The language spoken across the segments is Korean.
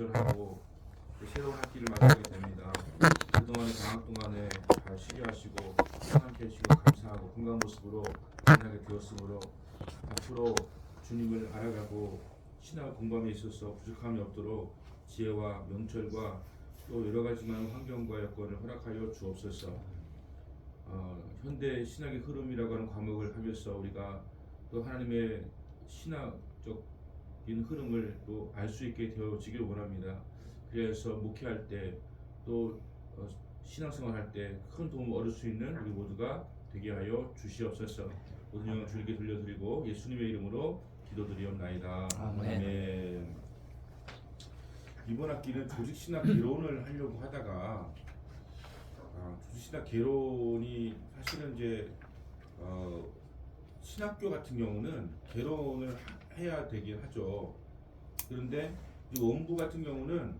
기절하고 새로운 학기를 맞이하게 됩니다. 그동안의 방학 동안에 잘 쉬게하시고 함께 해주시고 감사하고 건강한 모습으로 만나게 되었으므로 앞으로 주님을 알아가고 신앙을 공부함에 있어서 부족함이 없도록 지혜와 명철과 또 여러 가지만 환경과 여건을 허락하여 주옵소서. 현대 신학의 흐름이라고 하는 과목을 하면서 우리가 또 하나님의 신학적인 흐름을 또 알 수 있게 되어지길 원합니다. 그래서 목회할 때 또 신앙생활 할 때 큰 도움을 얻을 수 있는 우리 모두가 되게 하여 주시옵소서. 모든 영광 주님께 돌려드리고 예수님의 이름으로 기도드리옵나이다. 아멘. 이번 학기는 조직신학 개론을 하려고 하다가 조직신학 개론이 사실은 이제 신학교 같은 경우는 개론을 해야 되긴 하죠. 그런데 이 원부 같은 경우는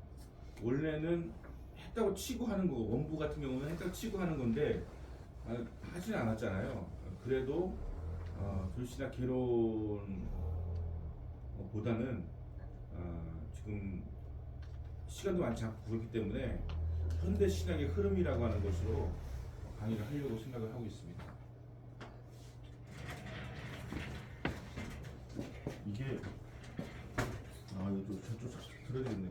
원래는 했다고 치고 하는 거고, 원부 같은 경우는 했다고 치고 하는 건데 하진 않았잖아요. 그래도 조직신학 개론보다는 지금 시간도 많지 않고 그렇기 때문에 현대 신학의 흐름이라고 하는 것으로 강의를 하려고 생각을 하고 있습니다. 이게 이거 저쪽 들어야 되겠네.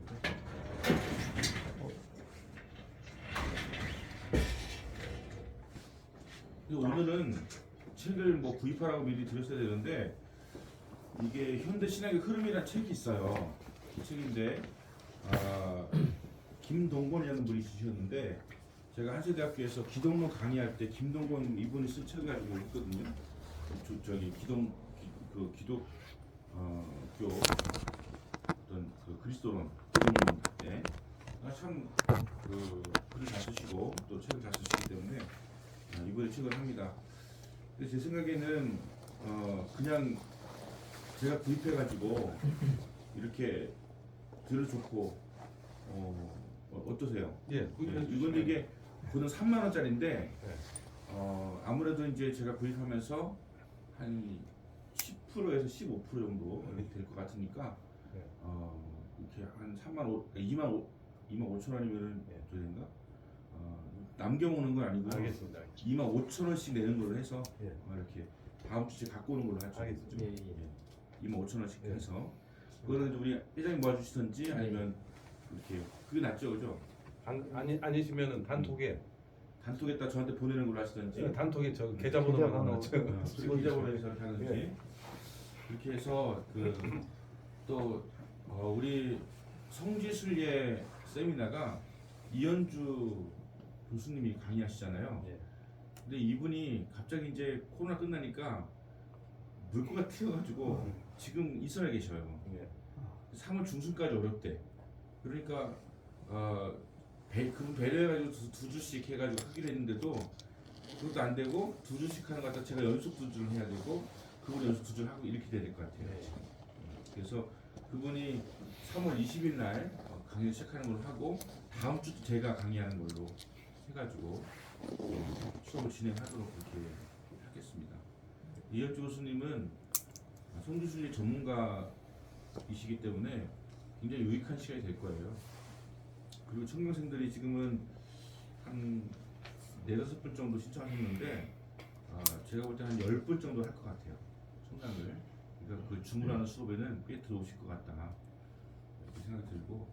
오늘은 책을 뭐 구입하라고 미리 드렸어야 되는데 이게 현대 신학의 흐름이라는 책이 있어요. 이 책인데 김동건이라는 분이 주셨는데 제가 한세대학교에서 기독론 강의할 때 김동건 이분이 쓴 책을 가지고 있거든요. 저기 기독교 어떤 그리스도론 기독론 때 참 글을 잘 쓰시고 또 책을 잘 쓰시기 때문에 이번에 책을 합니다. 근데 제 생각에는 그냥 제가 구입해가지고 이렇게 들어줬고 어떠세요? 예, 이건 이게 보는 3만 원짜리인데 아무래도 이제 제가 구입하면서 한 10%에서 15% 정도 이렇게 될 것 같으니까 이렇게 한 2만 5천 원이면은 되는가? 남겨먹는 건 아니고 알겠습니다. 2만 5천 원씩 내는 걸로 해서 예. 이렇게 다음 주에 갖고 오는 걸로 하죠. 알겠습니다. 예. 2만 5천 원씩 예. 해서 그거는 우리 회장님 모아주시든지 아니면 이렇게 그게 낫죠, 그죠? 아니시면은 단톡에다 저한테 보내는 걸로 하시든지 단톡에 저 계좌번호만 하나 그리고 계좌번호에서 하든지 이렇게 해서 또 우리 성지순례 세미나가 이현주 교수님이 강의하시잖아요. 예. 근데 이분이 갑자기 이제 코로나 끝나니까 물고가 튀어가지고 지금 이스라엘에 계셔요. 예. 3월 중순까지 어렵대. 그러니까 그분 배려해가지고 두 주씩 해가지고 하기로 했는데도 그것도 안 되고 두 주씩 하는 것 같다. 제가 연속 두 주를 해야 되고 그분이 연속 두 주를 하고 이렇게 돼야 될 것 같아요. 그래서 그분이 3월 20일 날 강의를 시작하는 걸로 하고 다음 주도 제가 강의하는 걸로 해가지고 수업을 진행하도록 그렇게 하겠습니다. 이현주 교수님은 성지순례 전문가이시기 때문에 굉장히 유익한 시간이 될 거예요. 그리고 청년생들이 지금은 한 4-5분 정도 신청하셨는데 제가 볼 때 한 10분 정도 할 것 같아요. 청량을. 그러니까 그 주문하는 수업에는 꽤 들어오실 것 같다. 이렇게 생각이 들고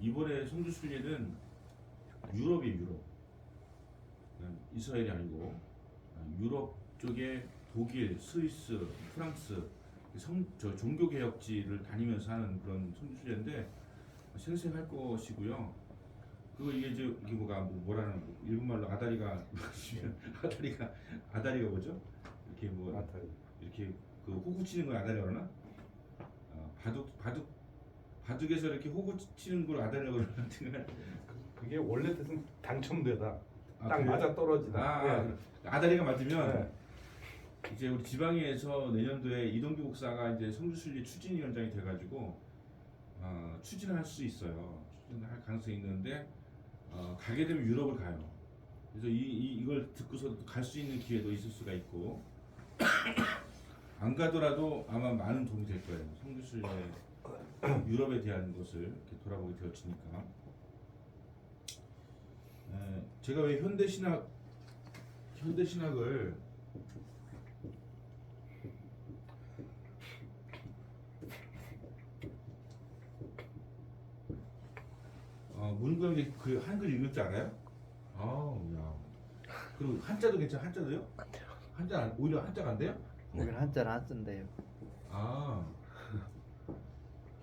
이번에 성지순례는 유럽이에요. 유럽. 이스라엘이 아니고 유럽 쪽에 독일, 스위스, 프랑스 종교개혁지를 다니면서 하는 그런 성지순례인데 생생할 것이고요. 그리고 이게 뭐라는 일본말로 아다리가 뭐죠? 이렇게 이렇게 그 호구 치는 걸 아다리가 그러나? 바둑에서 이렇게 호구 치는 걸 아다리가 그러나? 그게 원래 뜻은 당첨되다. 딱 그래요? 맞아 떨어지다. 아다리가 맞으면 이제 우리 지방에서 내년도에 이동규 목사가 이제 성지순례 추진위원장이 돼가지고 추진을 할 수 있어요. 추진을 할 가능성이 있는데 가게 되면 유럽을 가요. 그래서 이걸 듣고서 갈 수 있는 기회도 있을 수가 있고 안 가더라도 아마 많은 도움이 될 거예요. 성지순례 유럽에 대한 것을 이렇게 돌아보게 되었으니까 제가 왜 현대 신학을 문구형제 그 한글 읽을 줄 알아요? 아우 야. 그리고 한자도 괜찮아? 한자도요? 안 돼요. 오히려 한자가 안 돼요? 네. 거기는 한자를 안 쓴대요. 아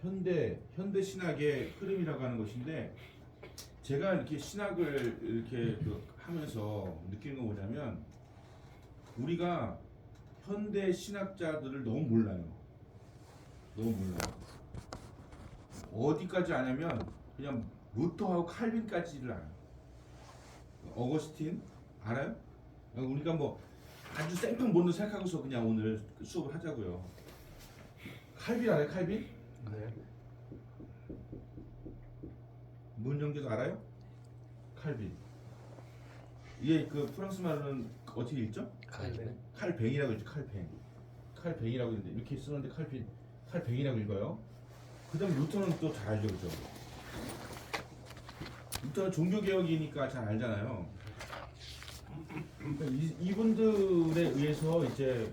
현대 신학의 흐름이라고 하는 것인데 제가 이렇게 신학을 이렇게 하면서 느끼는 건 뭐냐면 우리가 현대 신학자들을 너무 몰라요. 너무 몰라요. 어디까지 아냐면 그냥 루터하고 칼빈까지를 알아요. 어거스틴 알아요? 우리가 뭐 아주 생뚱 모르는 생각하고서 그냥 오늘 수업을 하자고요. 칼빈 알아요? 칼빈? 네. 문영재도 알아요? 칼빈. 이게 그 프랑스 말로는 어떻게 읽죠? 칼빈. 칼뱅이라고 읽죠. 칼뱅. 칼뱅이라고 읽는데 이렇게 쓰는데 칼뱅이라고 읽어요. 그다음에 루터는 또 잘 알죠, 그죠? 루터는 종교개혁이니까 잘 알잖아요. 그러니까 이분들에 의해서 이제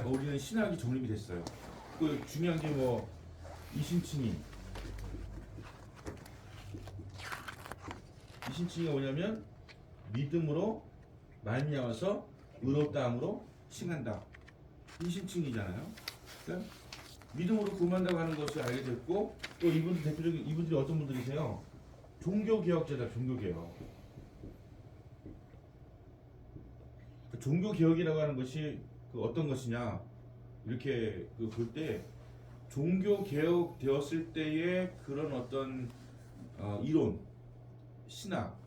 우리는 신학이 정립이 됐어요. 그 중요한 게 뭐 이신칭이가 뭐냐면 믿음으로 말미암아서 의롭다함으로 칭한다. 이신칭이잖아요. 그러니까 믿음으로 구원한다고 하는 것을 알게 됐고 또 이분들이 어떤 분들이세요? 종교개혁자다. 종교개혁. 종교개혁이라고 하는 것이 어떤 것이냐 이렇게 볼 때 종교개혁 되었을 때의 그런 어떤 이론, 신학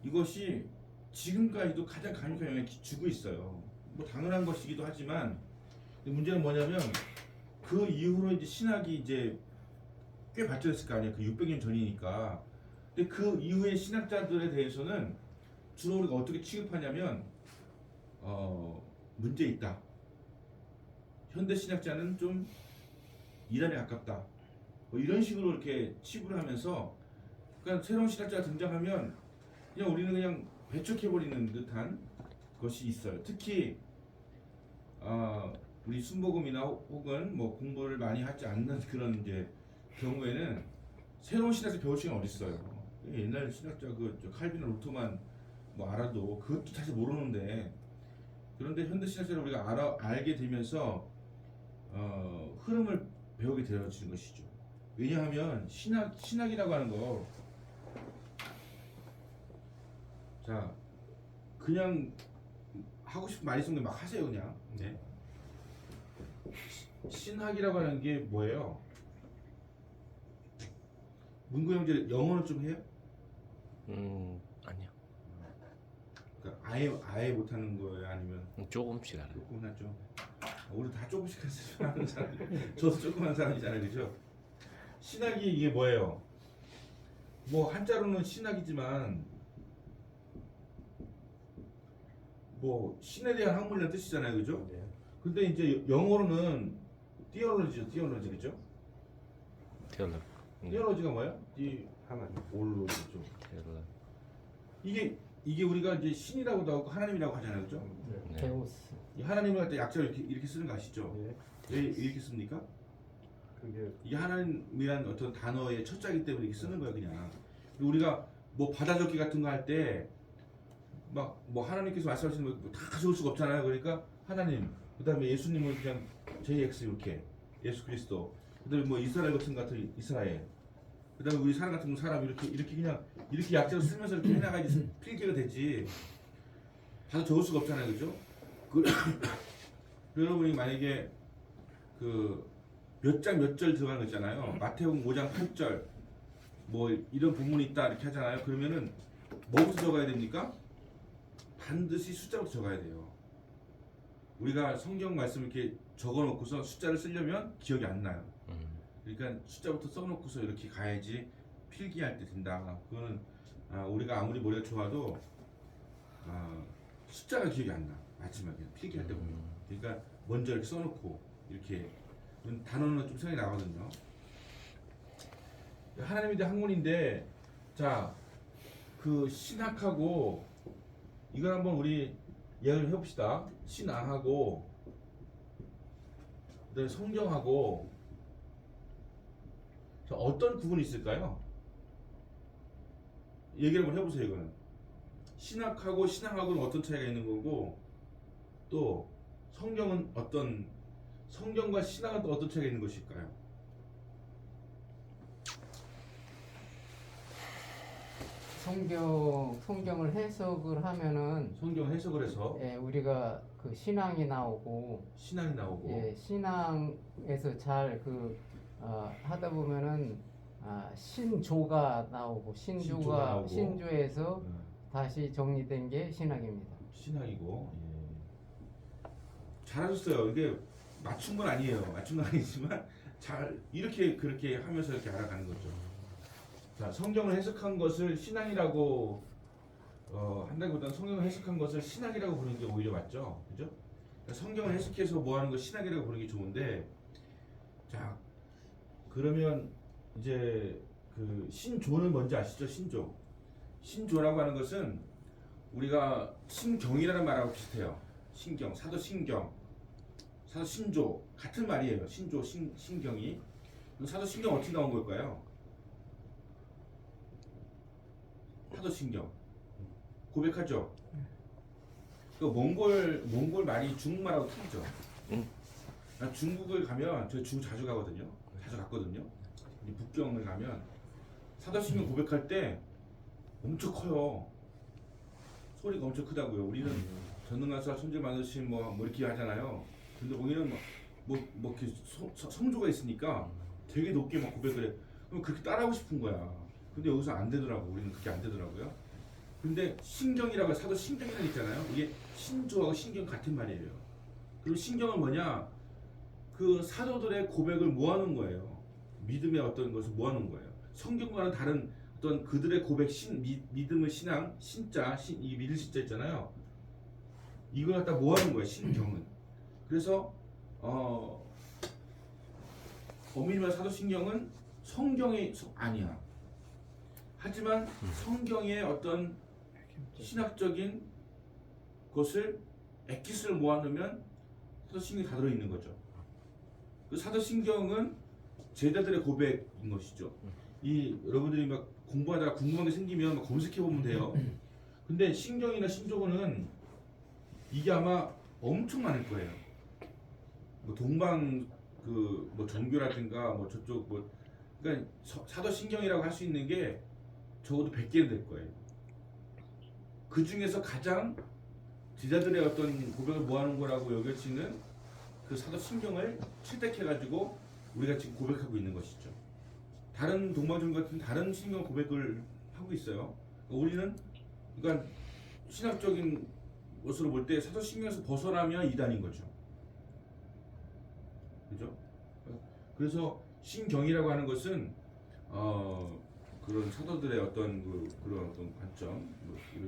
이것이 지금까지도 가장 강력한 영향을 주고 있어요. 뭐 당연한 것이기도 하지만 문제는 뭐냐면 그 이후로 이제 신학이 이제 꽤 발전했을 거 아니에요. 그 600년 전이니까. 근데 그 이후의 신학자들에 대해서는 주로 우리가 어떻게 취급하냐면 문제 있다. 현대 신학자는 좀 이단에 가깝다. 뭐 이런 식으로 이렇게 치부를 하면서 그러니까 새로운 신학자가 등장하면 그냥 우리는 그냥 배척해버리는 듯한 것이 있어요. 특히 우리 순복음이나 혹은 뭐 공부를 많이 하지 않는 그런 이제 경우에는 새로운 신학자 배울 시간 어디 있어요? 옛날 신학자 칼빈이나 루터만 뭐 알아도 그것도 사실 모르는데 그런데 현대 신학자를 우리가 알게 되면서 흐름을 배우게 되어지는 것이죠. 왜냐하면 신학이라고 하는 거, 자 그냥 하고 싶은 말 있으면 막 하세요 그냥. 네. 신학이라고 하는 게 뭐예요? 문구 형제 영어는 좀 해요? 아니요. 그러니까 아예 못하는 거예요? 아니면 조금씩 알아요. 조금 하죠? 우리 다 조금씩 하는 사람. 저도 조그만 사람이잖아요, 그죠? 신학이 이게 뭐예요? 뭐 한자로는 신학이지만 뭐 신에 대한 학문이라는 뜻이잖아요, 그죠? 네. 근데 이제 영어로는 theology죠, 그죠? 테일러. theology가 뭐예요? 하나님. 올로지죠. 테일러. 이게 우리가 이제 신이라고도 하고 하나님이라고 하잖아요, 그죠? 네. 네. 테오스. 이 하나님을 갖다 약자로 이렇게 쓰는 거 아시죠? 네. 왜 이렇게 씁니까? 그게 이게 하나님이란 어떤 단어의 첫자기 때문에 이렇게 쓰는 거야 그냥. 그리고 우리가 뭐 받아 적기 같은 거 할 때 막 뭐 하나님께서 말씀하시는 거 다 가져올 수가 없잖아요. 그러니까 하나님, 그다음에 예수님은 그냥 JX 이렇게 예수 그리스도, 그다음에 뭐 이스라엘 같은 이스라엘, 그다음에 우리 사람 같은 사람 이렇게 그냥 이렇게 약자로 쓰면서 이렇게 해나가야지 필기가 되지. 받아 적을 수가 없잖아요, 그죠? 여러분이 만약에 몇 장 몇 절 들어가는 거 있잖아요. 마태복음 5장 8절 뭐 이런 부분이 있다 이렇게 하잖아요. 그러면은 뭐부터 적어야 됩니까? 반드시 숫자부터 적어야 돼요. 우리가 성경 말씀 이렇게 적어놓고서 숫자를 쓰려면 기억이 안 나요. 그러니까 숫자부터 써놓고서 이렇게 가야지 필기할 때 된다. 그거는 우리가 아무리 머리가 좋아도 숫자가 기억이 안 나. 마지막에 필기할 때 보면. 그러니까 먼저 이렇게 써놓고 이렇게 단어는 좀 생각이 나거든요. 하나님에 대한 학문인데 자, 그 신학하고 이걸 한번 우리 이야기를 해봅시다. 신앙하고 그다음에 성경하고 자, 어떤 구분이 있을까요? 얘기를 한번 해보세요. 이거는 신학하고 신앙하고는 어떤 차이가 있는 거고 또 성경과 신앙은 또 어떤 차이가 있는 것일까요? 성경을 해석을 하면은 성경 해석을 해서 예, 우리가 그 신앙이 나오고 신앙이 나오고 예, 신앙에서 잘 하다 보면은 신조가 나오고 신조가 나오고. 신조에서 다시 정리된 게 신학입니다. 신학이고 잘하셨어요. 이게 맞춘 건 아니에요. 맞춘 건 아니지만 잘 이렇게 그렇게 하면서 이렇게 알아가는 거죠. 자, 성경을 해석한 것을 신앙이라고 한다기보다는 성경을 해석한 것을 신학이라고 부르는 게 오히려 맞죠, 그죠? 그러니까 성경을 해석해서 뭐 하는 거 신학이라고 부르는 게 좋은데, 자 그러면 이제 그 신조는 뭔지 아시죠? 신조라고 하는 것은 우리가 신경이라는 말하고 비슷해요. 신경, 사도신경, 사도신조 같은 말이에요. 신조, 신경이. 그럼 사도신경 어떻게 나온 걸까요? 사도신경 고백하죠. 그 몽골 말이 중국말하고 틀리죠. 나 중국을 가면 저 중국 자주 가거든요. 자주 갔거든요. 이 북경을 가면 사도신경 고백할 때 엄청 커요. 소리가 엄청 크다고요. 우리는 전능하사 천재 만드신 뭐 이렇게 하잖아요. 근데 거기는 뭐 이렇게 성조가 있으니까 되게 높게 막 고백을 해. 그럼 그렇게 따라하고 싶은 거야. 근데 여기서 안 되더라고. 우리는 그게 안 되더라고요. 근데 신경이라고 사도 신경이라고 있잖아요. 이게 신조하고 신경 같은 말이에요. 그리고 신경은 뭐냐? 그 사도들의 고백을 모아놓은 거예요. 믿음의 어떤 것을 모아놓은 거예요. 성경과는 다른 어떤 그들의 고백, 믿음의 신앙, 신자, 이 믿을 신자 있잖아요. 이걸 갖다 모아놓은 거예요. 신경은. 그래서 엄밀히 말해 사도신경은 성경이 아니야. 하지만 성경의 어떤 신학적인 것을 엑기스를 모아놓으면 사도신경이 다 들어있는 거죠. 그 사도신경은 제자들의 고백인 것이죠. 이 여러분들이 막 공부하다가 궁금한 게 생기면 막 검색해 보면 돼요. 근데 신경이나 신조어는 이게 아마 엄청 많을 거예요. 뭐 동방 뭐 종교라든가 뭐 저쪽 그러니까 사도신경이라고 할 수 있는 게 적어도 100개는 될 거예요. 그 중에서 가장 제자들의 어떤 고백을 모아놓은 거라고 여겨지는 그 사도신경을 채택해가지고 우리가 지금 고백하고 있는 것이죠. 다른 동방종교 같은 다른 신경 고백을 하고 있어요. 우리는 그러니까 신학적인 것으로 볼 때 사도신경에서 벗어나면 이단인 거죠. 그죠? 그래서 신경이라고 하는 것은 그런 사도들의 어떤 그런 어떤 관점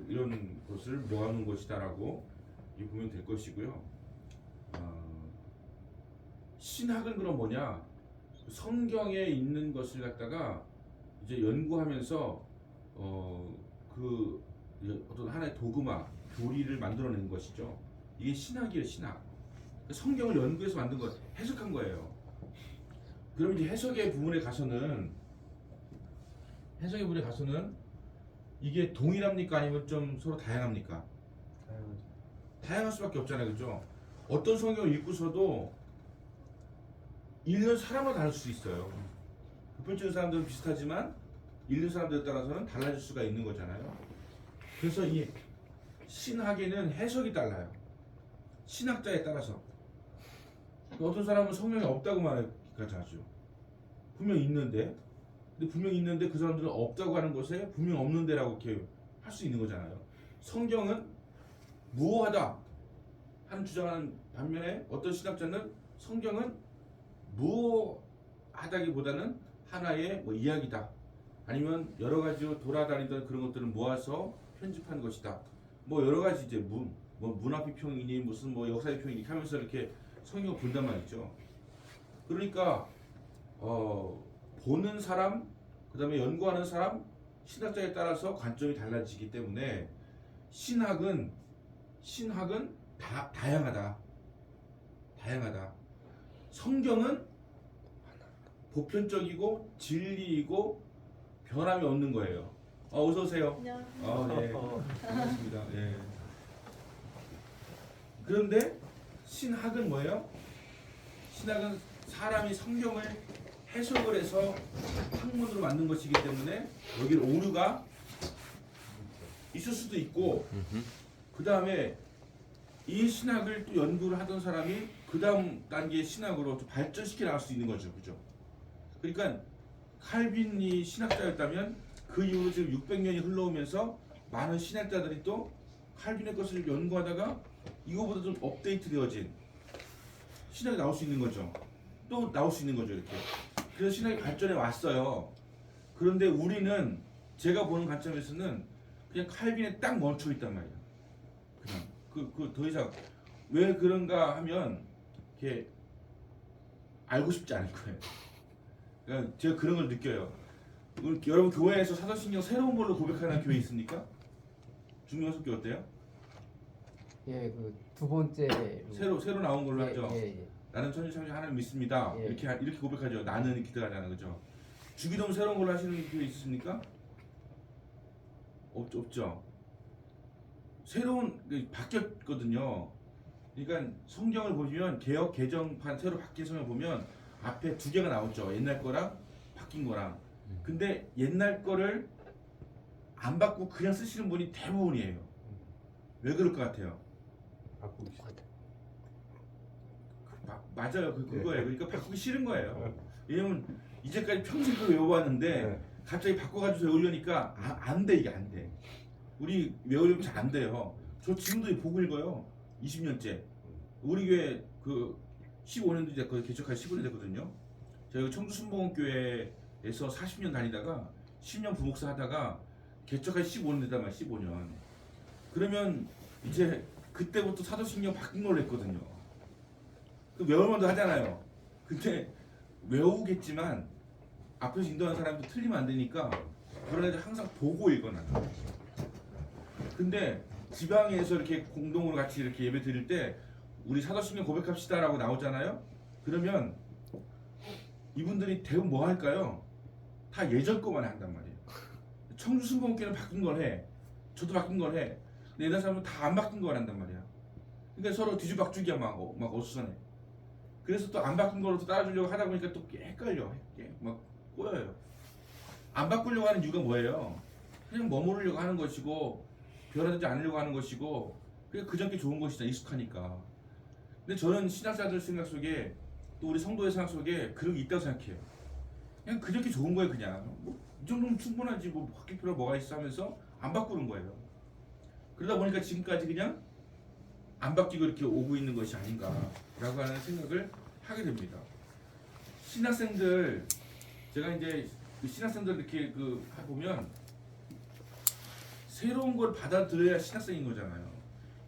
이런 것을 모아놓은 것이다라고 보면 될 것이고요. 신학은 그럼 뭐냐? 성경에 있는 것을 갖다가 이제 연구하면서 그 어떤 하나의 도구마, 교리를 만들어낸 것이죠. 이게 신학이에요, 신학. 성경을 연구해서 만든 거, 해석한 거예요. 그럼 이제 해석의 부분에 가서는 이게 동일합니까? 아니면 좀 서로 다양합니까? 다양할 수밖에 없잖아요, 그죠? 어떤 성경을 읽고서도 읽는 사람마다 다를 수 있어요. 보편적인 사람들은 비슷하지만 읽는 사람들에 따라서는 달라질 수가 있는 거잖아요. 그래서 이 신학에는 해석이 달라요. 신학자에 따라서. 어떤 사람은 성경이 없다고 말하기까지 하죠. 분명히 있는데 그 사람들은 없다고 하는 것에 분명히 없는데라고 이렇게 할 수 있는 거잖아요. 성경은 무효하다 하는 주장하는 반면에 어떤 신학자는 성경은 무효하다기보다는 하나의 뭐 이야기다. 아니면 여러 가지로 돌아다니던 그런 것들을 모아서 편집한 것이다. 뭐 여러 가지 이제 문화 비평이니 무슨 뭐 역사 비평이니 하면서 이렇게 성경을 본단 말이죠. 그러니까 보는 사람 그다음에 연구하는 사람, 신학자에 따라서 관점이 달라지기 때문에 신학은 다양하다. 성경은 보편적이고 진리이고 변함이 없는 거예요. 어서 오세요. 안녕하세요. 네. 반갑습니다. 예. 그런데 신학은 뭐예요? 신학은 사람이 성경을 해석을 해서 학문으로 만든 것이기 때문에 여기 오류가 있을 수도 있고, 그 다음에 이 신학을 또 연구를 하던 사람이 그 다음 단계의 신학으로 또 발전시켜 나갈 수 있는 거죠. 그죠? 그러니까 칼빈이 신학자였다면 그 이후로 지금 600년이 흘러오면서 많은 신학자들이 또 칼빈의 것을 연구하다가 이거보다 좀 업데이트 되어진 신학이 나올 수 있는 거죠. 또 나올 수 있는 거죠. 이렇게. 그래서 신학이 발전해 왔어요. 그런데 우리는 제가 보는 관점에서는 그냥 칼빈에 딱 멈춰 있단 말이에요. 그냥 더 이상 왜 그런가 하면 이렇게 알고 싶지 않을 거예요. 그러니까 제가 그런 걸 느껴요. 여러분 교회에서 사도신경 새로운 걸로 고백하는 교회 있습니까? 중요석교 어때요? 예, 그 두 번째 새로 나온 걸로 하죠. 예. 나는 천지창조 하나님 믿습니다. 예. 이렇게 고백하죠. 나는 기도하잖아, 그죠? 주기도문 새로운 걸로 하시는 교회 있습니까? 없죠. 새로운 바뀌었거든요. 그러니까 성경을 보시면 개역 개정판 새로 바뀐 성경 보면 앞에 두 개가 나오죠. 옛날 거랑 바뀐 거랑. 근데 옛날 거를 안 바꾸고 그냥 쓰시는 분이 대부분이에요. 왜 그럴 것 같아요? 바꾸고 싶어. 맞아요. 그거예요. 그러니까 바꾸기 싫은 거예요. 왜냐면 이제까지 평생 그걸 외워봤는데 네. 갑자기 바꿔가지고 외우려니까 안 돼. 이게 안 돼. 우리 외우려면 잘 안 돼요. 저 지금도 보고 읽어요. 20년째. 우리 교회 그 15년도 이제 거의 개척한 15년 됐거든요. 제가 청주 순복음교회에서 40년 다니다가 10년 부목사 하다가 개척한 15년 됐단 말이에요. 15년. 그러면 이제 그때부터 사도신경 바뀐 걸로 했거든요. 그 외울만도 하잖아요. 근데 외우겠지만 앞에서 인도하는 사람도 틀리면 안 되니까 그런 애들 항상 보고 읽어놔요. 근데 지방에서 이렇게 공동으로 같이 이렇게 예배 드릴 때 우리 사도신경 고백합시다라고 나오잖아요. 그러면 이분들이 대부분 뭐 할까요? 다 예전 거만 한단 말이에요. 청주 순복음교회는 바뀐 걸 해. 저도 바뀐 걸 해. 근데 옛날 사람은 다 안 바뀐 걸 한단 말이야. 그러니까 서로 뒤죽박죽이야. 막 어수선해. 그래서 또 안 바뀐 걸로 또 따라주려고 하다 보니까 또 헷갈려. 막 꼬여요. 안 바꾸려고 하는 이유가 뭐예요? 그냥 머무르려고 하는 것이고 변하지 않으려고 하는 것이고 그게 그저께 좋은 것이다. 익숙하니까. 근데 저는 신학자들 생각 속에 또 우리 성도의 생각 속에 그런 게 있다고 생각해요. 그냥 그저께 좋은 거예요. 그냥 이 정도면 충분하지 뭐 바뀔 필요가 뭐가 있어 하면서 안 바꾸는 거예요. 그러다 보니까 지금까지 그냥 안 바뀌고 이렇게 오고 있는 것이 아닌가라고 하는 생각을 하게 됩니다. 신학생들 제가 이제 그 신학생들 이렇게 보면 새로운 걸 받아들여야 신학생인 거잖아요.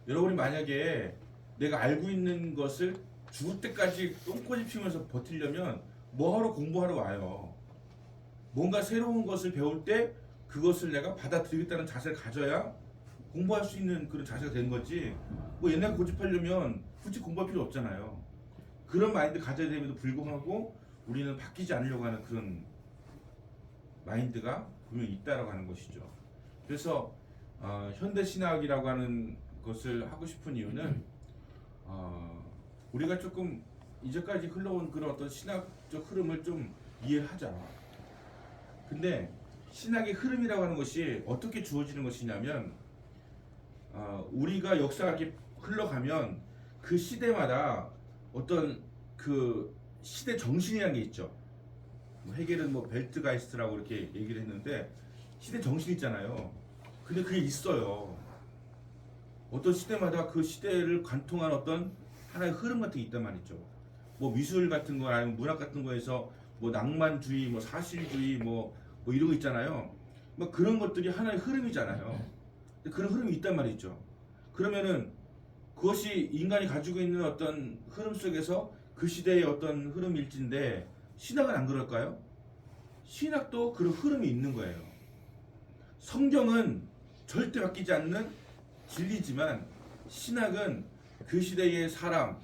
여러분이 만약에 내가 알고 있는 것을 죽을 때까지 똥꼬집 피면서 버티려면 뭐하러 공부하러 와요. 뭔가 새로운 것을 배울 때 그것을 내가 받아들이겠다는 자세를 가져야 공부할 수 있는 그런 자세가 되는 거지. 뭐 옛날 고집하려면 굳이 공부할 필요 없잖아요. 그런 마인드 가져야 됨에도 불구하고 우리는 바뀌지 않으려고 하는 그런 마인드가 분명히 있다라고 하는 것이죠. 그래서 현대 신학이라고 하는 것을 하고 싶은 이유는 우리가 조금 이제까지 흘러온 그런 어떤 신학적 흐름을 좀 이해하자. 근데 신학의 흐름이라고 하는 것이 어떻게 주어지는 것이냐면 우리가 역사가 이렇게 흘러가면 그 시대마다 어떤 그 시대 정신이라는 게 있죠. 헤겔은 뭐 벨트가이스트라고 이렇게 얘기를 했는데 시대 정신 있잖아요. 근데 그게 있어요. 어떤 시대마다 그 시대를 관통한 어떤 하나의 흐름 같은 게 있단 말이죠. 뭐 미술 같은 거 아니면 문학 같은 거에서 뭐 낭만주의, 뭐 사실주의, 뭐 이런 거 있잖아요. 뭐 그런 것들이 하나의 흐름이잖아요. 그런 흐름이 있단 말이죠. 그러면은 그것이 인간이 가지고 있는 어떤 흐름 속에서 그 시대의 어떤 흐름일진데 신학은 안 그럴까요? 신학도 그런 흐름이 있는 거예요. 성경은 절대 바뀌지 않는 진리지만 신학은 그 시대의 사람,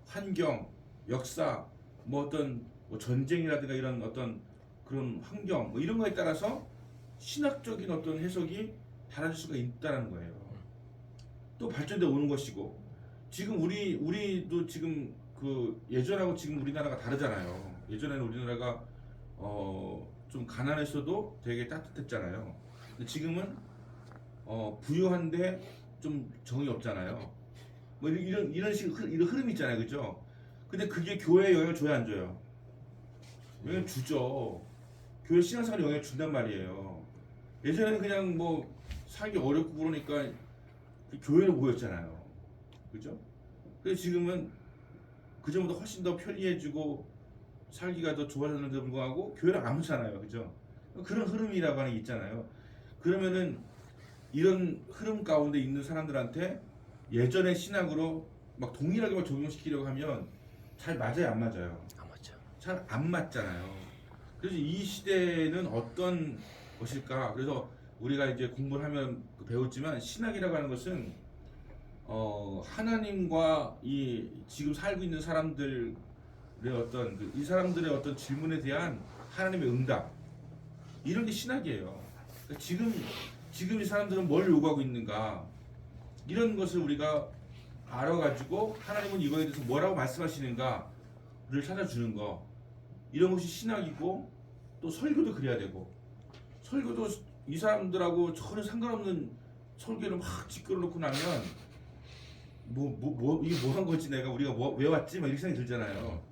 환경, 역사, 뭐 어떤 뭐 전쟁이라든가 이런 어떤 그런 환경 뭐 이런 거에 따라서 신학적인 어떤 해석이 달라질 수가 있다는 거예요. 또 발전돼 오는 것이고 지금 우리도 지금 그 예전하고 지금 우리나라가 다르잖아요. 예전에는 우리나라가 좀 가난했어도 되게 따뜻했잖아요. 근데 지금은 부유한데 좀 정이 없잖아요. 뭐 이런 식 이런 흐름이 있잖아요, 그죠? 근데 그게 교회에 영향을 줘야 안 줘요? 영향을 주죠. 교회 신앙생활에 영향을 준단 말이에요. 예전에는 그냥 뭐 살기 어렵고 그러니까 교회로 모였잖아요, 그죠? 근데 지금은 그전보다 훨씬 더 편리해지고 살기가 더 좋아졌는데 불구하고 교회를 안 오잖아요, 그죠? 그런 흐름이라고 하는 게 있잖아요. 그러면은 이런 흐름 가운데 있는 사람들한테 예전의 신학으로 막 동일하게 막 적용시키려고 하면 잘 맞아요, 안 맞아요? 안 맞죠. 잘 안 맞잖아요. 그래서 이 시대는 어떤 것일까? 그래서 우리가 이제 공부를 하면 배웠지만 신학이라고 하는 것은 하나님과 이 지금 살고 있는 사람들의 어떤 이 사람들의 어떤 질문에 대한 하나님의 응답 이런 게 신학이에요. 그러니까 지금 이 사람들은 뭘 요구하고 있는가 이런 것을 우리가 알아가지고 하나님은 이거에 대해서 뭐라고 말씀하시는가를 찾아주는 거 이런 것이 신학이고 또 설교도 그래야 되고 설교도 이 사람들하고 전혀 상관없는 설교를 막 짓거려 놓고 나면 이게 뭐 한 거지 우리가 왜 왔지 막 이렇게 생각이 들잖아요.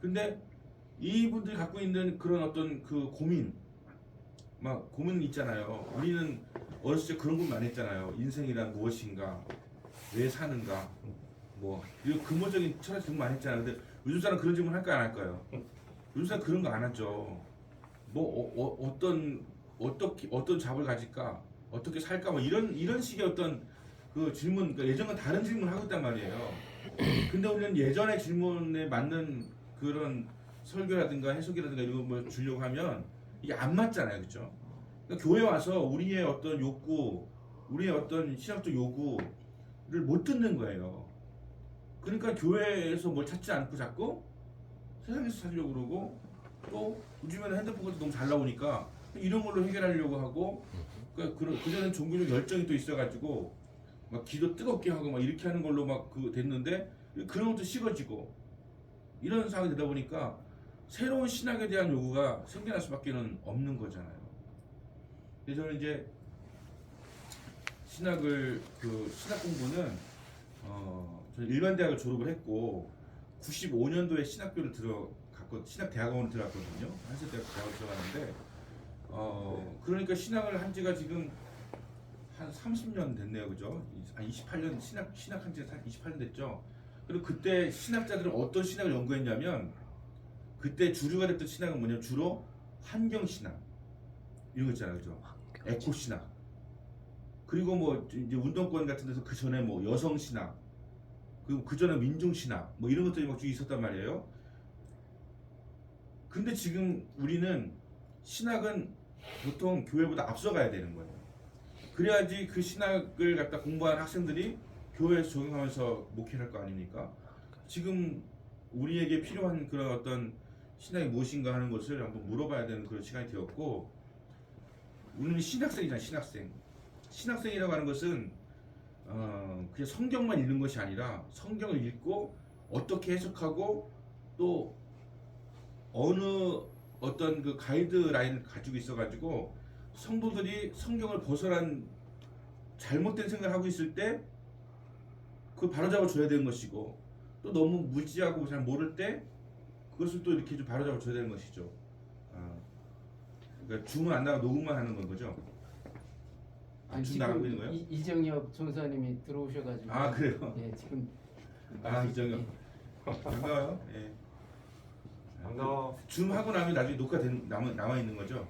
근데 이분들이 갖고 있는 그런 어떤 그 고민 있잖아요. 우리는 어렸을 때 그런 고민 많이 했잖아요. 인생이란 무엇인가, 왜 사는가, 뭐 이거 근본적인 철학 질문 많이 했잖아요. 근데 요즘 사람 그런 질문 할까 안 할까요? 요즘 사람 그런 거 안 하죠. 어떤 잡을 가질까, 어떻게 살까, 뭐 이런 식의 어떤 그 질문, 그러니까 예전과 다른 질문을 하고 있단 말이에요. 근데 우리는 예전의 질문에 맞는 그런 설교라든가 해석이라든가 이런 거 주려고 하면 이게 안 맞잖아요, 그렇죠? 그러니까 교회 와서 우리의 어떤 욕구, 우리의 어떤 신학적 요구를 못 듣는 거예요. 그러니까 교회에서 뭘 찾지 않고 자꾸 세상에서 살려고 그러고 또 요즘에는 핸드폰 같은 너무 잘 나오니까 이런 걸로 해결하려고 하고 그러니까 그전엔 종교적 열정이 또 있어가지고 막 기도 뜨겁게 하고 막 이렇게 하는 걸로 막 됐는데 그런 것도 식어지고 이런 상황이 되다 보니까 새로운 신학에 대한 요구가 생겨날 수밖에는 없는 거잖아요. 그래서 저는 이제 신학 공부는 저는 일반 대학을 졸업을 했고 95년도에 신학교를 신학 대학원을 들어갔거든요. 한세대학 대학을 들어갔는데 그러니까 신학을 한 지가 지금 한 30년 됐네요, 그죠? 한 28년 신학한 지가 28년 됐죠. 그리고 그때 신학자들은 어떤 신학을 연구했냐면 그때 주류가 됐던 신학은 뭐냐면 주로 환경 신학 이런 거 있잖아요, 그죠? 에코 신학. 그리고 뭐 이제 운동권 같은 데서 그 전에 뭐 여성 신학, 그리고 그 전에 민중 신학, 뭐 이런 것들이 막 쭉 있었단 말이에요. 근데 지금 우리는 신학은 보통 교회보다 앞서가야 되는 거예요. 그래야지 그 신학을 갖다 공부한 학생들이 교회에서 적용하면서 목회를 할 거 아닙니까? 지금 우리에게 필요한 그런 어떤 신학이 무엇인가 하는 것을 한번 물어봐야 되는 그런 시간이 되었고, 우리는 신학생이잖아요, 신학생. 신학생이라고 하는 것은 그냥 성경만 읽는 것이 아니라 성경을 읽고 어떻게 해석하고 또 어느 어떤 그 가이드라인을 가지고 있어가지고 성도들이 성경을 벗어난 잘못된 생각을 하고 있을 때 그걸 바로잡아 줘야 되는 것이고, 또 너무 무지하고 잘 모를 때 그것을 또 이렇게 좀 바로잡아 줘야 되는 것이죠. 그러니까 줌은 안 나가 녹음만 하는 건 거죠. 아니, 줌 나가고 있는 거예요? 이정엽 전사님이 들어오셔가지고. 아, 그래요? 예, 지금. 이정엽 반가워요. 예. 반가워. 줌 하고 나면 나중에 녹화 남아 있는 거죠?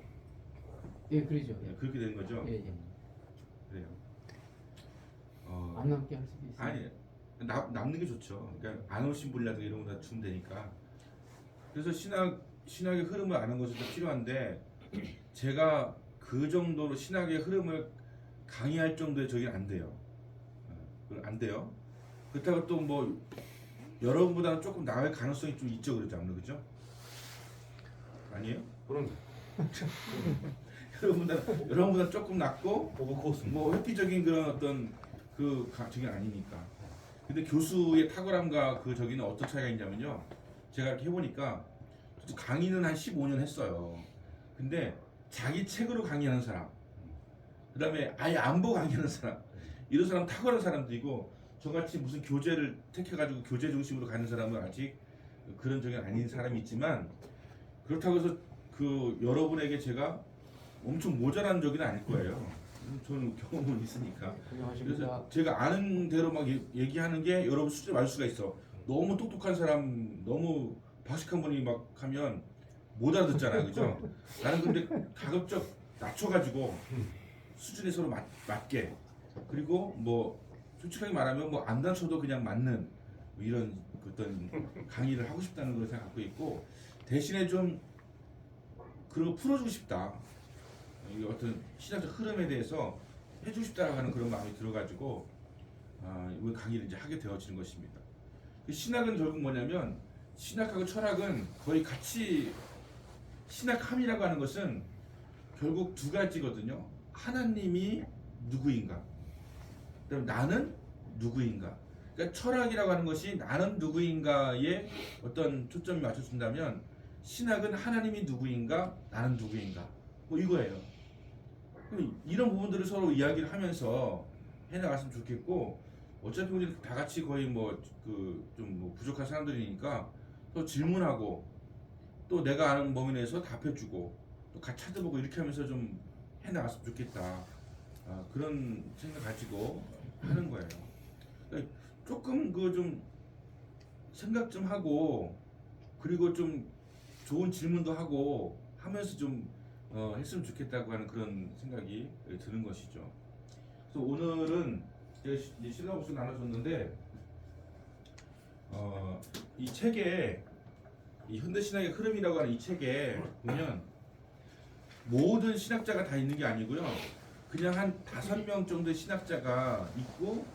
예, 그러죠. 예, 그렇게 되는 거죠? 예, 예. 그래요. 안 남게 할 수도 있어요. 아니 남는 게 좋죠. 그러니까 안 오신 분이라든가 이런 거 다 주면 되니까. 그래서 신학의 흐름을 아는 것이 더 필요한데 제가 그 정도로 신학의 흐름을 강의할 정도의 저기는 안 돼요. 안 돼요. 그렇다고 또 뭐 여러분보다는 조금 나을 가능성이 좀 있죠, 그러지 않나, 그죠? 아니에요? 그런 여러분보다 조금 낮고 오버코스. 뭐 획기적인 그런 어떤 저기 아니니까. 근데 교수의 탁월함과 그 저기는 어떤 차이가 있냐면요. 제가 이렇게 해보니까 강의는 한 15년 했어요. 근데 자기 책으로 강의하는 사람, 그다음에 아예 안 보고 강의하는 사람, 이런 사람 탁월한 사람들이고 저같이 무슨 교재를 택해가지고 교재 중심으로 가는 사람은 아직 그런 적이 아닌 사람이 있지만 그렇다고 해서 그 여러분에게 제가 엄청 모자란 적은 아닐 거예요. 저는 경험은 있으니까. 그래서 제가 아는 대로 막 얘기하는 게 여러분 수준에 맞을 수가 있어. 너무 똑똑한 사람, 너무 박식한 분이 막 하면 못 알아듣잖아요, 그죠? 나는 근데 가급적 낮춰가지고 수준에 서로 맞게, 그리고 뭐 솔직하게 말하면 뭐 안 다쳐도 그냥 맞는 뭐 이런 어떤 강의를 하고 싶다는 걸 생각하고 있고, 대신에 좀 그런 거 풀어주고 싶다. 이 어떤 신학적 흐름에 대해서 해주고 싶다라고 하는 그런 마음이 들어가지고 이번 강의를 이제 하게 되어지는 것입니다. 그 신학은 결국 뭐냐면, 신학하고 철학은 거의 같이, 신학함이라고 하는 것은 결국 두 가지거든요. 하나님이 누구인가, 그다음 나는 누구인가. 그러니까 철학이라고 하는 것이 나는 누구인가에 어떤 초점이 맞춰진다면, 신학은 하나님이 누구인가, 나는 누구인가, 뭐 이거예요. 이런 부분들을 서로 이야기를 하면서 해나갔으면 좋겠고, 어차피 우리 다 같이 거의 뭐 좀 뭐 부족한 사람들이니까 또 질문하고 또 내가 아는 범위 내에서 답해주고 또 같이 찾아보고 이렇게 하면서 좀 해나갔으면 좋겠다. 그런 생각 가지고 하는 거예요. 그러니까 조금 그 좀 생각 좀 하고, 그리고 좀 좋은 질문도 하고 하면서 좀 했으면 좋겠다고 하는 그런 생각이 드는 것이죠. 그래서 오늘은 제가 실라버스 나눠줬는데, 이 책에, 이 현대신학의 흐름이라고 하는 이 책에 보면 모든 신학자가 다 있는 게 아니고요. 그냥 한 5명 정도의 신학자가 있고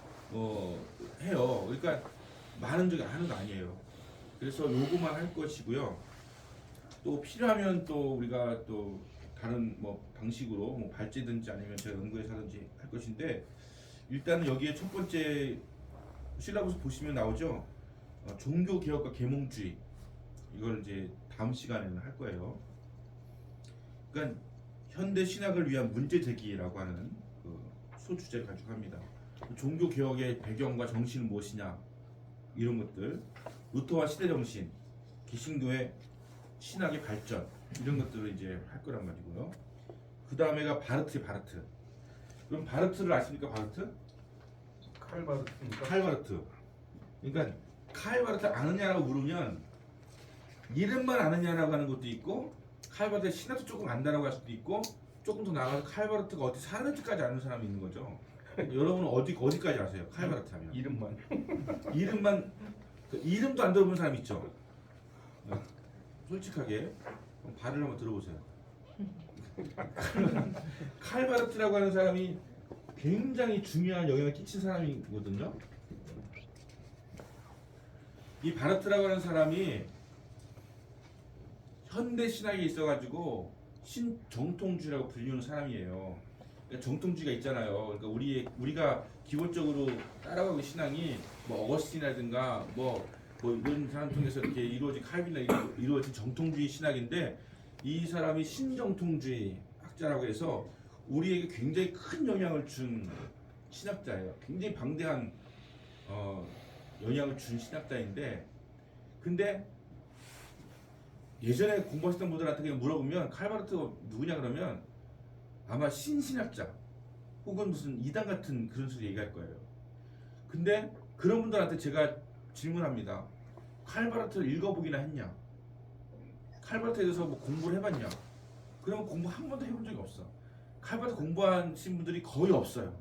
해요. 그러니까 많은 적이 하는 거 아니에요. 그래서 요거만 할 것이고요. 또 필요하면 또 우리가 또 다른 뭐 방식으로 뭐 발제든지 아니면 제가 연구해서 하든지 할 것인데, 일단은 여기에 첫 번째 실라버스 보시면 나오죠. 종교 개혁과 계몽주의, 이걸 이제 다음 시간에는 할 거예요. 그러니까 현대 신학을 위한 문제 제기라고 하는 그 소주제를 가지고 합니다. 종교 개혁의 배경과 정신은 무엇이냐, 이런 것들, 루터와 시대 정신, 개신교의 신학의 발전, 이런 것들을 이제 할 거란 말이고요. 그 다음에가 바르트. 그럼 바르트를 아십니까? 바르트? 칼바르트. 그러니까 칼바르트 아느냐라고 물으면 이름만 아느냐라고 하는 것도 있고, 칼바르트의 신학도 조금 안다라고 할 수도 있고, 조금 더 나가서 칼바르트가 어디 사는지까지 아는 사람이 있는 거죠. 여러분은 어디까지 아세요? 칼바르트 하면 이름만 그 이름도 안 들어본 사람 있죠. 솔직하게 발을 한번 들어보세요. 칼바르트라고 하는 사람이 굉장히 중요한 영향을 끼친 사람이거든요. 이 바르트라고 하는 사람이 현대 신학에 있어가지고 신정통주의라고 불리는 사람이에요. 그러니까 정통주의가 있잖아요. 그러니까 우리가 기본적으로 따라가고 신앙이 뭐 어거스틴이라든가 뭐 이런 사람 통해서 이렇게 이루어진 칼빈이나 이루어진 정통주의 신학인데, 이 사람이 신정통주의 학자라고 해서 우리에게 굉장히 큰 영향을 준 신학자예요. 굉장히 방대한 영향을 준 신학자인데, 근데 예전에 공부하셨던 분들한테 그냥 물어보면 칼바르트가 누구냐 그러면 아마 신신학자 혹은 무슨 이단 같은 그런 소리 얘기할 거예요. 근데 그런 분들한테 제가 질문합니다. 칼바르트를 읽어보기나 했냐? 칼바르트에 대해서 뭐 공부를 해봤냐? 그러면 공부 한 번도 해본 적이 없어. 칼바르트 공부하신 분들이 거의 없어요.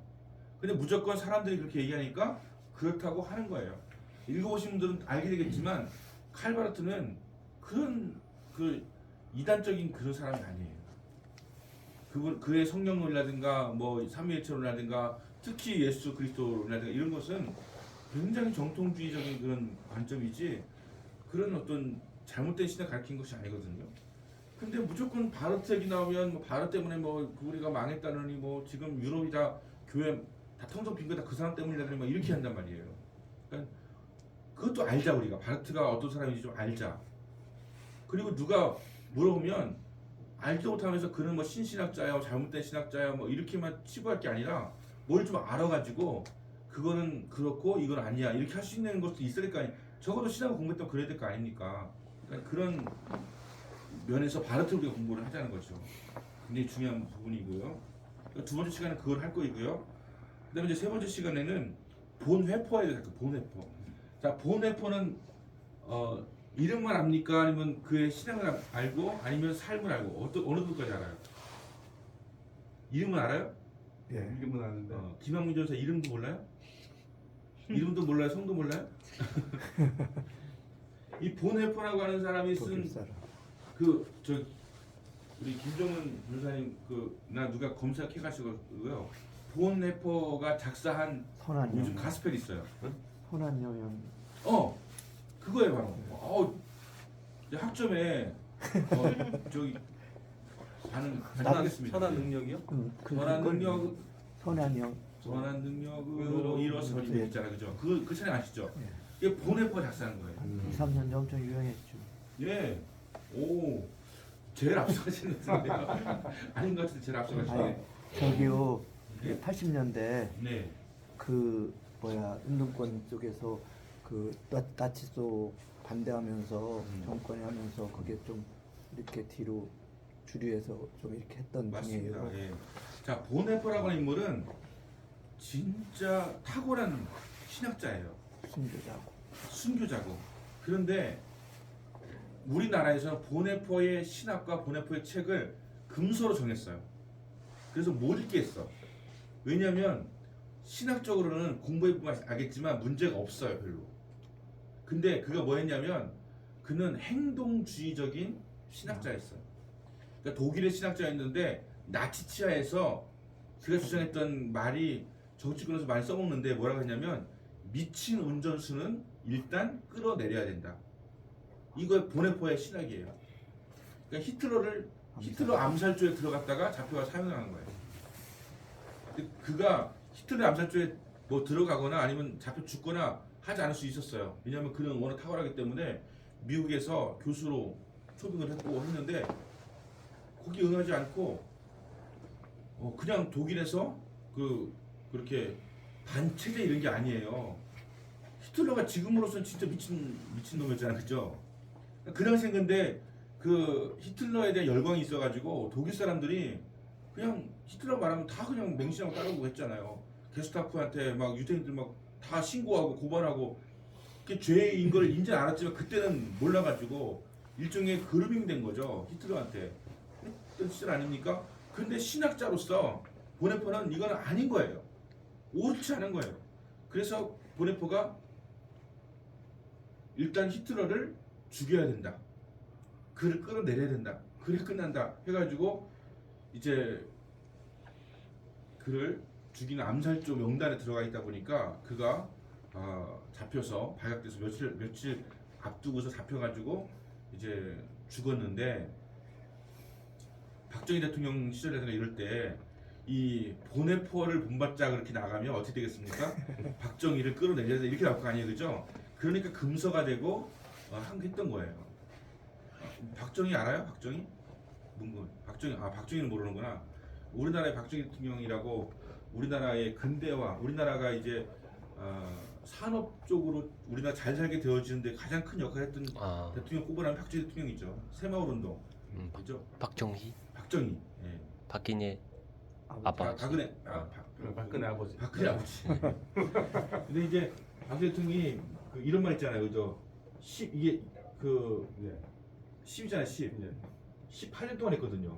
근데 무조건 사람들이 그렇게 얘기하니까 그렇다고 하는 거예요. 읽어보신 분들은 알게 되겠지만 칼바르트는 그런 그 이단적인 그런 사람이 아니에요. 그의 성령론이라든가 뭐 삼위일체론이라든가 특히 예수 그리스도론이라든가 이런 것은 굉장히 정통주의적인 그런 관점이지 그런 어떤 잘못된 신을 가르친 것이 아니거든요. 근데 무조건 바르트 얘기 나오면 뭐 바르트 때문에 뭐 우리가 망했다느니 뭐 지금 유럽이 다 교회 다 텅텅 빈 거 다 그 사람 때문이라더니 막 이렇게 한단 말이에요. 그러니까 그것도 알자 우리가 바르트가 어떤 사람인지 좀 알자. 그리고 누가 물어보면 알지도 못하면서 그는 뭐 신신학자야, 잘못된 신학자야, 뭐 이렇게만 치부할 게 아니라 뭘 좀 알아가지고 그거는 그렇고 이건 아니야 이렇게 할 수 있는 것도 있어야 될 거 아니야. 적어도 신학을 공부했다면 그래야 될 거 아닙니까? 그러니까 그런 면에서 바르트를 우리가 공부를 하자는 거죠. 굉장히 중요한 부분이고요. 그러니까 두 번째 시간은 그걸 할 거이고요. 그다음에 이제 세 번째 시간에는 본회포에 대해서 본회포. 자, 본회포는 이름만 압니까? 아니면 그의 신앙을 알고 아니면 삶을 알고 어느 부분까지 알아요? 이름은 알아요? 예, 이름은 아는데. 김학민 전사 이름도 몰라요? 이름도 몰라요? 성도 몰라요? 이 본회포라고 하는 사람이 쓴 저 우리 김정은 변호사님 나 누가 검색해 가시고요. 본회포가 작사한 요즘 가스펠 있어요. 혼한영영. 그거예요 바로. 이제 학점에 저기 반응하겠습니다. 선한 능력이요? 선한 능력 선한영. 선한 능력으로 일어서 있잖아, 그죠? 그 차례 아시죠? 이게 본회포가 작사한 거예요. 2, 3년 전 엄청 유행했죠. 예. 오. 제일 앞서가시는 분이에요. 아닌 것 같은데 제일 앞서가시네. 저기요. 네. 80년대 네. 운동권 쪽에서 나치소 반대하면서 정권이 하면서 그게 좀 이렇게 뒤로 주류에서 좀 이렇게 했던 맞습니다. 분이에요. 예. 자, 본회포라고 하는 인물은 진짜 탁월한 신학자예요. 순교자고. 그런데 우리나라에서는 본회포의 신학과 본회포의 책을 금서로 정했어요. 그래서 못 읽게 했어. 왜냐하면 신학적으로는 공부해보면 알겠지만 문제가 없어요, 별로. 근데 그가 뭐 했냐면 그는 행동주의적인 신학자였어요. 그러니까 독일의 신학자였는데 나치 치하에서 그가 주장했던 말이 정치권에서 많이 써먹는데 뭐라고 했냐면 미친 운전수는 일단 끌어내려야 된다. 이거 본회포의 신학이에요. 그러니까 히틀러 암살조에 들어갔다가 잡혀가 사형당한 거예요. 근데 그가 히틀러 암살조에 뭐 들어가거나 아니면 잡혀 죽거나 하지 않을 수 있었어요. 왜냐하면 그는 워낙 탁월하기 때문에 미국에서 교수로 초빙을 했고 했는데 거기 응하지 않고 그냥 독일에서 그렇게 반체제 이런 게 아니에요. 히틀러가 지금으로서는 진짜 미친 놈이었잖아요, 그죠? 그 당시엔 근데 그 히틀러에 대한 열광이 있어가지고 독일 사람들이 그냥 히틀러 말하면 다 그냥 맹신하고 따르고 했잖아요. 게스타프한테 막 유대인들 막 다 신고하고 고발하고 그게 죄인 걸 인지는 알았지만 그때는 몰라가지고 일종의 그루밍 된 거죠, 히틀러한테. 했던 시절 아닙니까? 근데 신학자로서 본회포는 이거는 아닌 거예요. 옳지 않은 거예요. 그래서 본회포가 일단 히틀러를 죽여야 된다. 그를 끌어내려야 된다. 그래 끝난다. 해가지고 이제 그를 죽이는 암살조 명단에 들어가 있다 보니까 그가 잡혀서 발각돼서 며칠 앞두고서 잡혀가지고 이제 죽었는데 박정희 대통령 시절에서 이럴 때 이 본회포를 본받자 그렇게 나가면 어떻게 되겠습니까? 박정희를 끌어내려야 돼 이렇게 나올 거 아니에요, 그죠? 그러니까 금서가 되고 했던 거예요. 박정희 알아요? 박정희? 문군. 박정희는 모르는구나. 우리나라의 박정희 대통령이라고 우리나라의 근대화, 우리나라가 이제 산업 쪽으로 우리나라 잘 살게 되어지는데 가장 큰 역할을 했던 대통령 꼽으라면 박정희 대통령이죠. 새마을 운동. 그죠? 박정희? 박정희. 예. 박근혜 아빠. 박근혜. 박근혜 아버지. 박근혜 아버지. 근데 이제 박 대통령이 이런 말 있잖아요, 그죠? 10이잖아요, 10. 18년 동안 했거든요.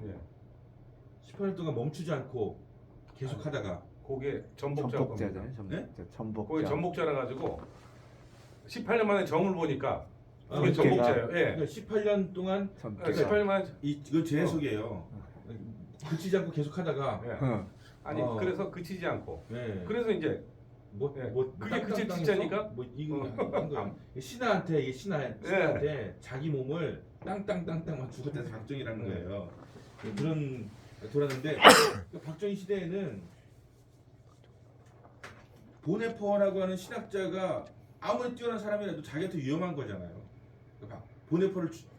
18년 동안 멈추지 않고 계속 하다가 그게 전복자고. 네? 그게 전복자라 가지고 18년 만에 점을 보니까 그게 전복자가- 전복자예요. 예. 그러니까 18년 동안 18년 만에 이거 제 해석이에요. 그치지 않고 계속 하다가 예. 어. 아니 어. 그래서 그치지 않고 네. 그래서 이제 예. 그게 그치 진짜니까? 뭐 이거 한 거야. 신하한테 이게 신하한테 자기 몸을 땅땅땅땅 막 죽었다는 박정희라는 거예요. 그런 돌았는데 박정희 시대에는 보네포라고 하는 신학자가 아무리 뛰어난 사람이라도 자기한테 위험한 거잖아요.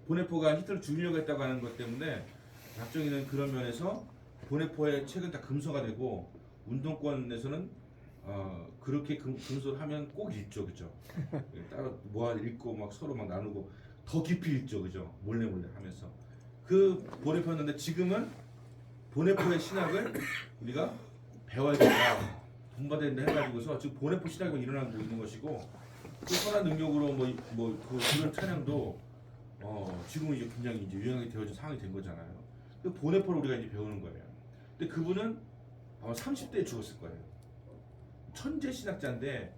보네포가 히틀러를 죽이려고 했다고 하는 것 때문에 박정희는 그런 면에서 보네포의 책은 다 금서가 되고 운동권에서는 그렇게 금서를 하면 꼭 읽죠, 그죠? 따로 모아 읽고 막 서로 막 나누고 더 깊이 읽죠, 그죠? 몰래 하면서 그 보네포였는데 지금은 보네포의 신학을 우리가 배워야겠다, 본받아야 된다 해가지고서 지금 보네포 신학이 일어나고 있는 것이고 그 선한 능력으로 그런 찬양도 지금은 이제 굉장히 이제 유행하게 되어진 상황이 된 거잖아요. 그 보네포를 우리가 이제 배우는 거예요. 근데 그분은 아마 30대에 죽었을 거예요. 천재 신학자인데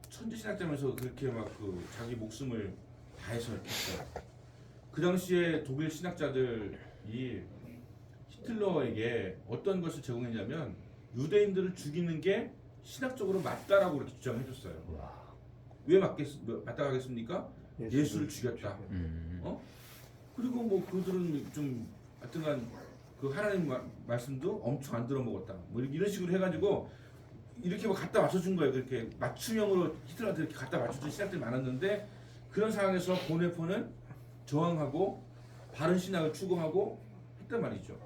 천재 신학자면서 그렇게 막 그 자기 목숨을 다해서 이렇게 했어요. 그 당시에 독일 신학자들이 히틀러에게 어떤 것을 제공했냐면 유대인들을 죽이는 게 신학적으로 맞다라고 그렇게 주장해줬어요. 왜 맞다고 하겠습니까? 예수를 죽였다. 그리고 뭐 그들은 좀 하여튼간 그 하나님 말씀도 엄청 안 들어먹었다. 뭐 이런 식으로 해가지고 이렇게 뭐 갖다 맞춰준 거예요. 그렇게 맞춤형으로 히틀러한테 이렇게 갖다 맞춰준 신학들이 많았는데 그런 상황에서 보네포는 저항하고 바른 신학을 추구하고 했단 말이죠.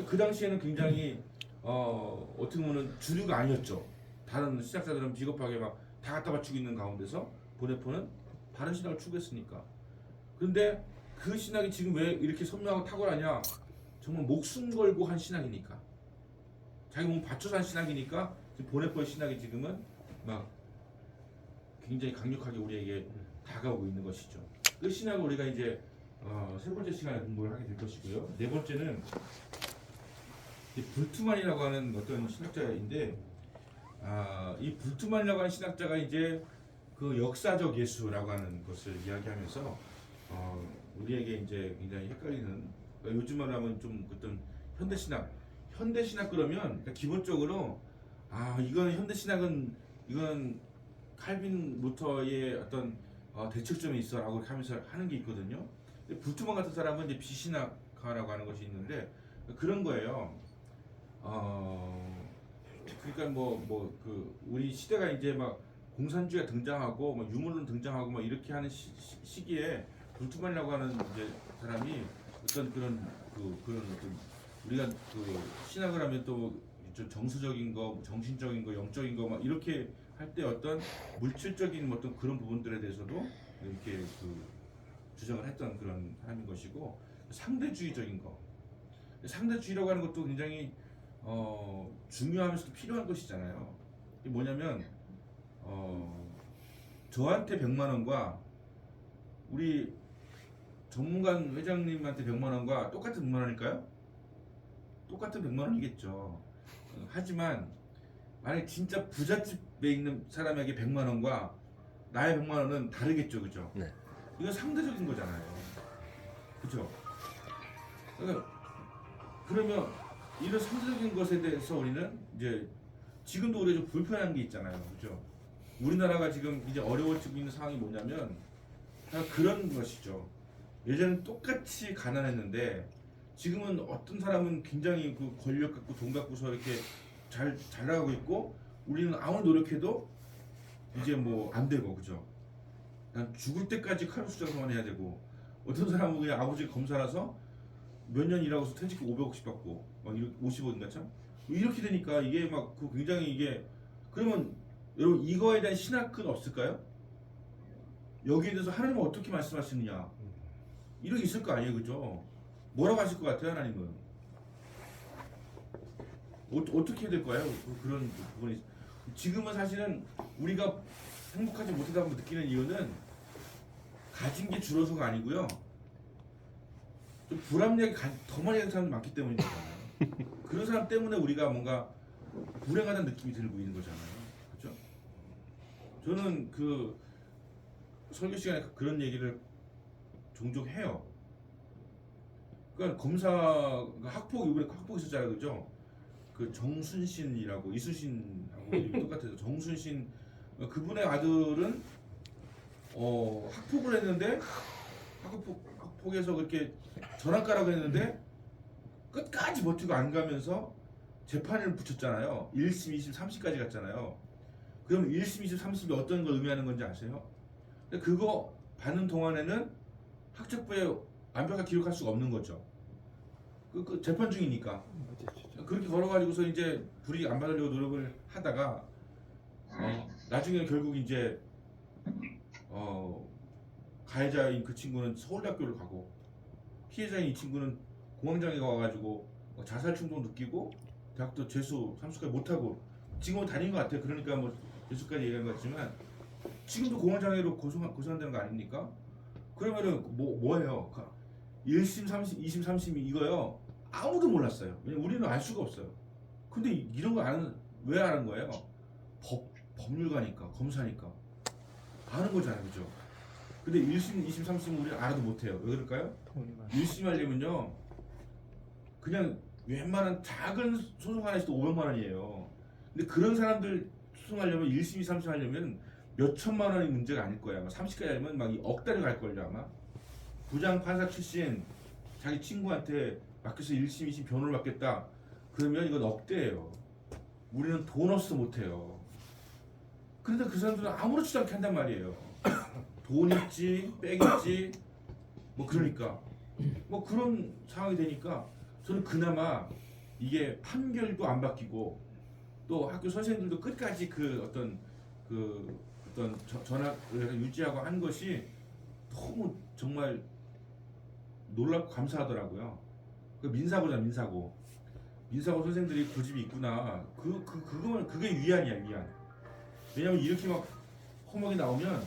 그 당시에는 굉장히 어떻게 보면 주류가 아니었죠. 다른 신학자들은 비겁하게 막 다 갖다 맞추고 있는 가운데서 보네포는 바른 신학을 추구했으니까. 그런데 그 신학이 지금 왜 이렇게 선명하고 탁월하냐? 정말 목숨 걸고 한 신학이니까. 자기 몸 바쳐서 한 신학이니까 지금 보네포의 신학이 지금은 막 굉장히 강력하게 우리에게 다가오고 있는 것이죠. 그 신학을 우리가 이제 세 번째 시간에 공부를 하게 될 것이고요. 네 번째는 불트만이라고 하는 어떤 신학자인데 이 불트만이라고 하는 신학자가 이제 그 역사적 예수라고 하는 것을 이야기하면서 우리에게 이제 굉장히 헷갈리는 요즘 말하면 좀 어떤 현대 신학 그러면 기본적으로 이건 현대 신학은 이건 칼빈 루터의 어떤 대척점에 있어라고 하면서 하는 게 있거든요. 불트만 같은 사람은 이제 비신학파라고 하는 것이 있는데 그런 거예요. 그러니까 그 우리 시대가 이제 막 공산주의가 등장하고 뭐 유물론 등장하고 뭐 이렇게 하는 시기에 불트만이라고 하는 이제 사람이 어떤 그런 어떤 우리가 그 신학을 하면 또 정서적인 거, 정신적인 거, 영적인 거 막 이렇게 할 때 어떤 물질적인 어떤 그런 부분들에 대해서도 이렇게 그 주장을 했던 그런 사람인 것이고 상대주의적인 거, 상대주의라고 하는 것도 굉장히 중요하면서도 필요한 것이잖아요. 이게 뭐냐면 저한테 100만 원과 우리 전문관 회장님한테 100만 원과 똑같은 100만 원일까요? 똑같은 100만 원이겠죠. 하지만 만약 진짜 부잣집에 있는 사람에게 100만 원과 나의 100만 원은 다르겠죠, 그죠? 네. 이건 상대적인 거잖아요, 그죠? 그러면 이런 상대적인 것에 대해서 우리는 이제 지금도 우리가 좀 불편한 게 있잖아요, 그죠? 우리나라가 지금 이제 어려워지고 있는 상황이 뭐냐면 그런 것이죠. 예전엔 똑같이 가난했는데 지금은 어떤 사람은 굉장히 그 권력 갖고 돈 갖고서 이렇게 잘 나가고 있고 우리는 아무리 노력해도 이제 뭐 안 되고, 그죠? 난 죽을 때까지 칼국수장사만 해야 되고 어떤 사람은 그냥 아버지 검사라서 몇 년 일하고서 퇴직금 500억씩 받고 막 50억인가 참 이렇게 되니까 이게 막 그 굉장히 이게 그러면 여러분 이거에 대한 신학은 없을까요? 여기에 대해서 하나님은 어떻게 말씀하시느냐 이런 게 있을 거 아니에요, 그죠? 뭐라고 하실 것 같아요, 하나님은? 어떻게 해야 될까요? 그런 부분이 지금은 사실은 우리가 행복하지 못하다고 느끼는 이유는 가진 게 줄어서가 아니고요. 좀 불합리하게 더 많이 가진 사람이 많기 때문이잖아요. 그런 사람 때문에 우리가 뭔가 불행하다는 느낌이 들고 있는 거잖아요. 그렇죠? 저는 그 설교 시간에 그런 얘기를 종종 해요. 그러니까 검사 학폭 이번에 학폭 있었잖아요, 그죠? 그 정순신이라고 이순신하고 똑같아서 정순신 그분의 아들은 학폭을 했는데 학폭에서 그렇게 전학가라고 했는데 끝까지 버티고 안 가면서 재판을 붙였잖아요. 1심, 2심, 3심까지 갔잖아요. 그럼 1심, 2심, 3심이 어떤 걸 의미하는 건지 아세요? 근데 그거 받는 동안에는 학적부에 완벽하게 기록할 수가 없는 거죠. 그 재판 중이니까. 그렇게 걸어가지고서 이제 불이익 안 받으려고 노력을 하다가 나중에 결국 이제 가해자인 그 친구는 서울대학교를 가고 피해자인 이 친구는 공황장애가 와가지고 자살 충동 느끼고 대학도 재수 3수까지 못하고 지금은 다닌 것 같아요. 그러니까 뭐 재수까지 얘기한 것 같지만 지금도 공황장애로 고소한다는 거 아닙니까? 그러면은 뭐예요? 1심, 3심, 2심, 3심이 이거요. 아무도 몰랐어요. 왜냐면 우리는 알 수가 없어요. 근데 이런 거 왜 아는 거예요? 법률가니까, 검사니까. 아는 거잖아요. 그죠? 근데 1심, 2심, 3심은 우리는 알아도 못해요. 왜 그럴까요? 1심 하려면요. 그냥 웬만한 작은 소송 하나에서도 500만 원이에요. 근데 그런 사람들 소송하려면 1심, 2심, 3심 하려면 몇 천만 원이 문제가 아닐 거야. 아마 30까지 하면 막 억 달러 갈걸요 아마. 부장 판사 출신 자기 친구한테 맡겨서 1심, 2심 변호를 받겠다. 그러면 이건 억대예요. 우리는 돈 없어서 못해요. 그런데 그 사람들은 아무렇지도 않게 한단 말이에요. 돈 있지, 백 있지, 뭐 그러니까 뭐 그런 상황이 되니까 저는 그나마 이게 판결도 안 바뀌고 또 학교 선생님들도 끝까지 그 어떤 전학을 유지하고 한 것이 너무 정말 놀랍고 감사하더라고요. 그 민사고 선생들이 고집이 있구나. 그게 위안이야, 위안. 왜냐면 이렇게 막 허먹이 나오면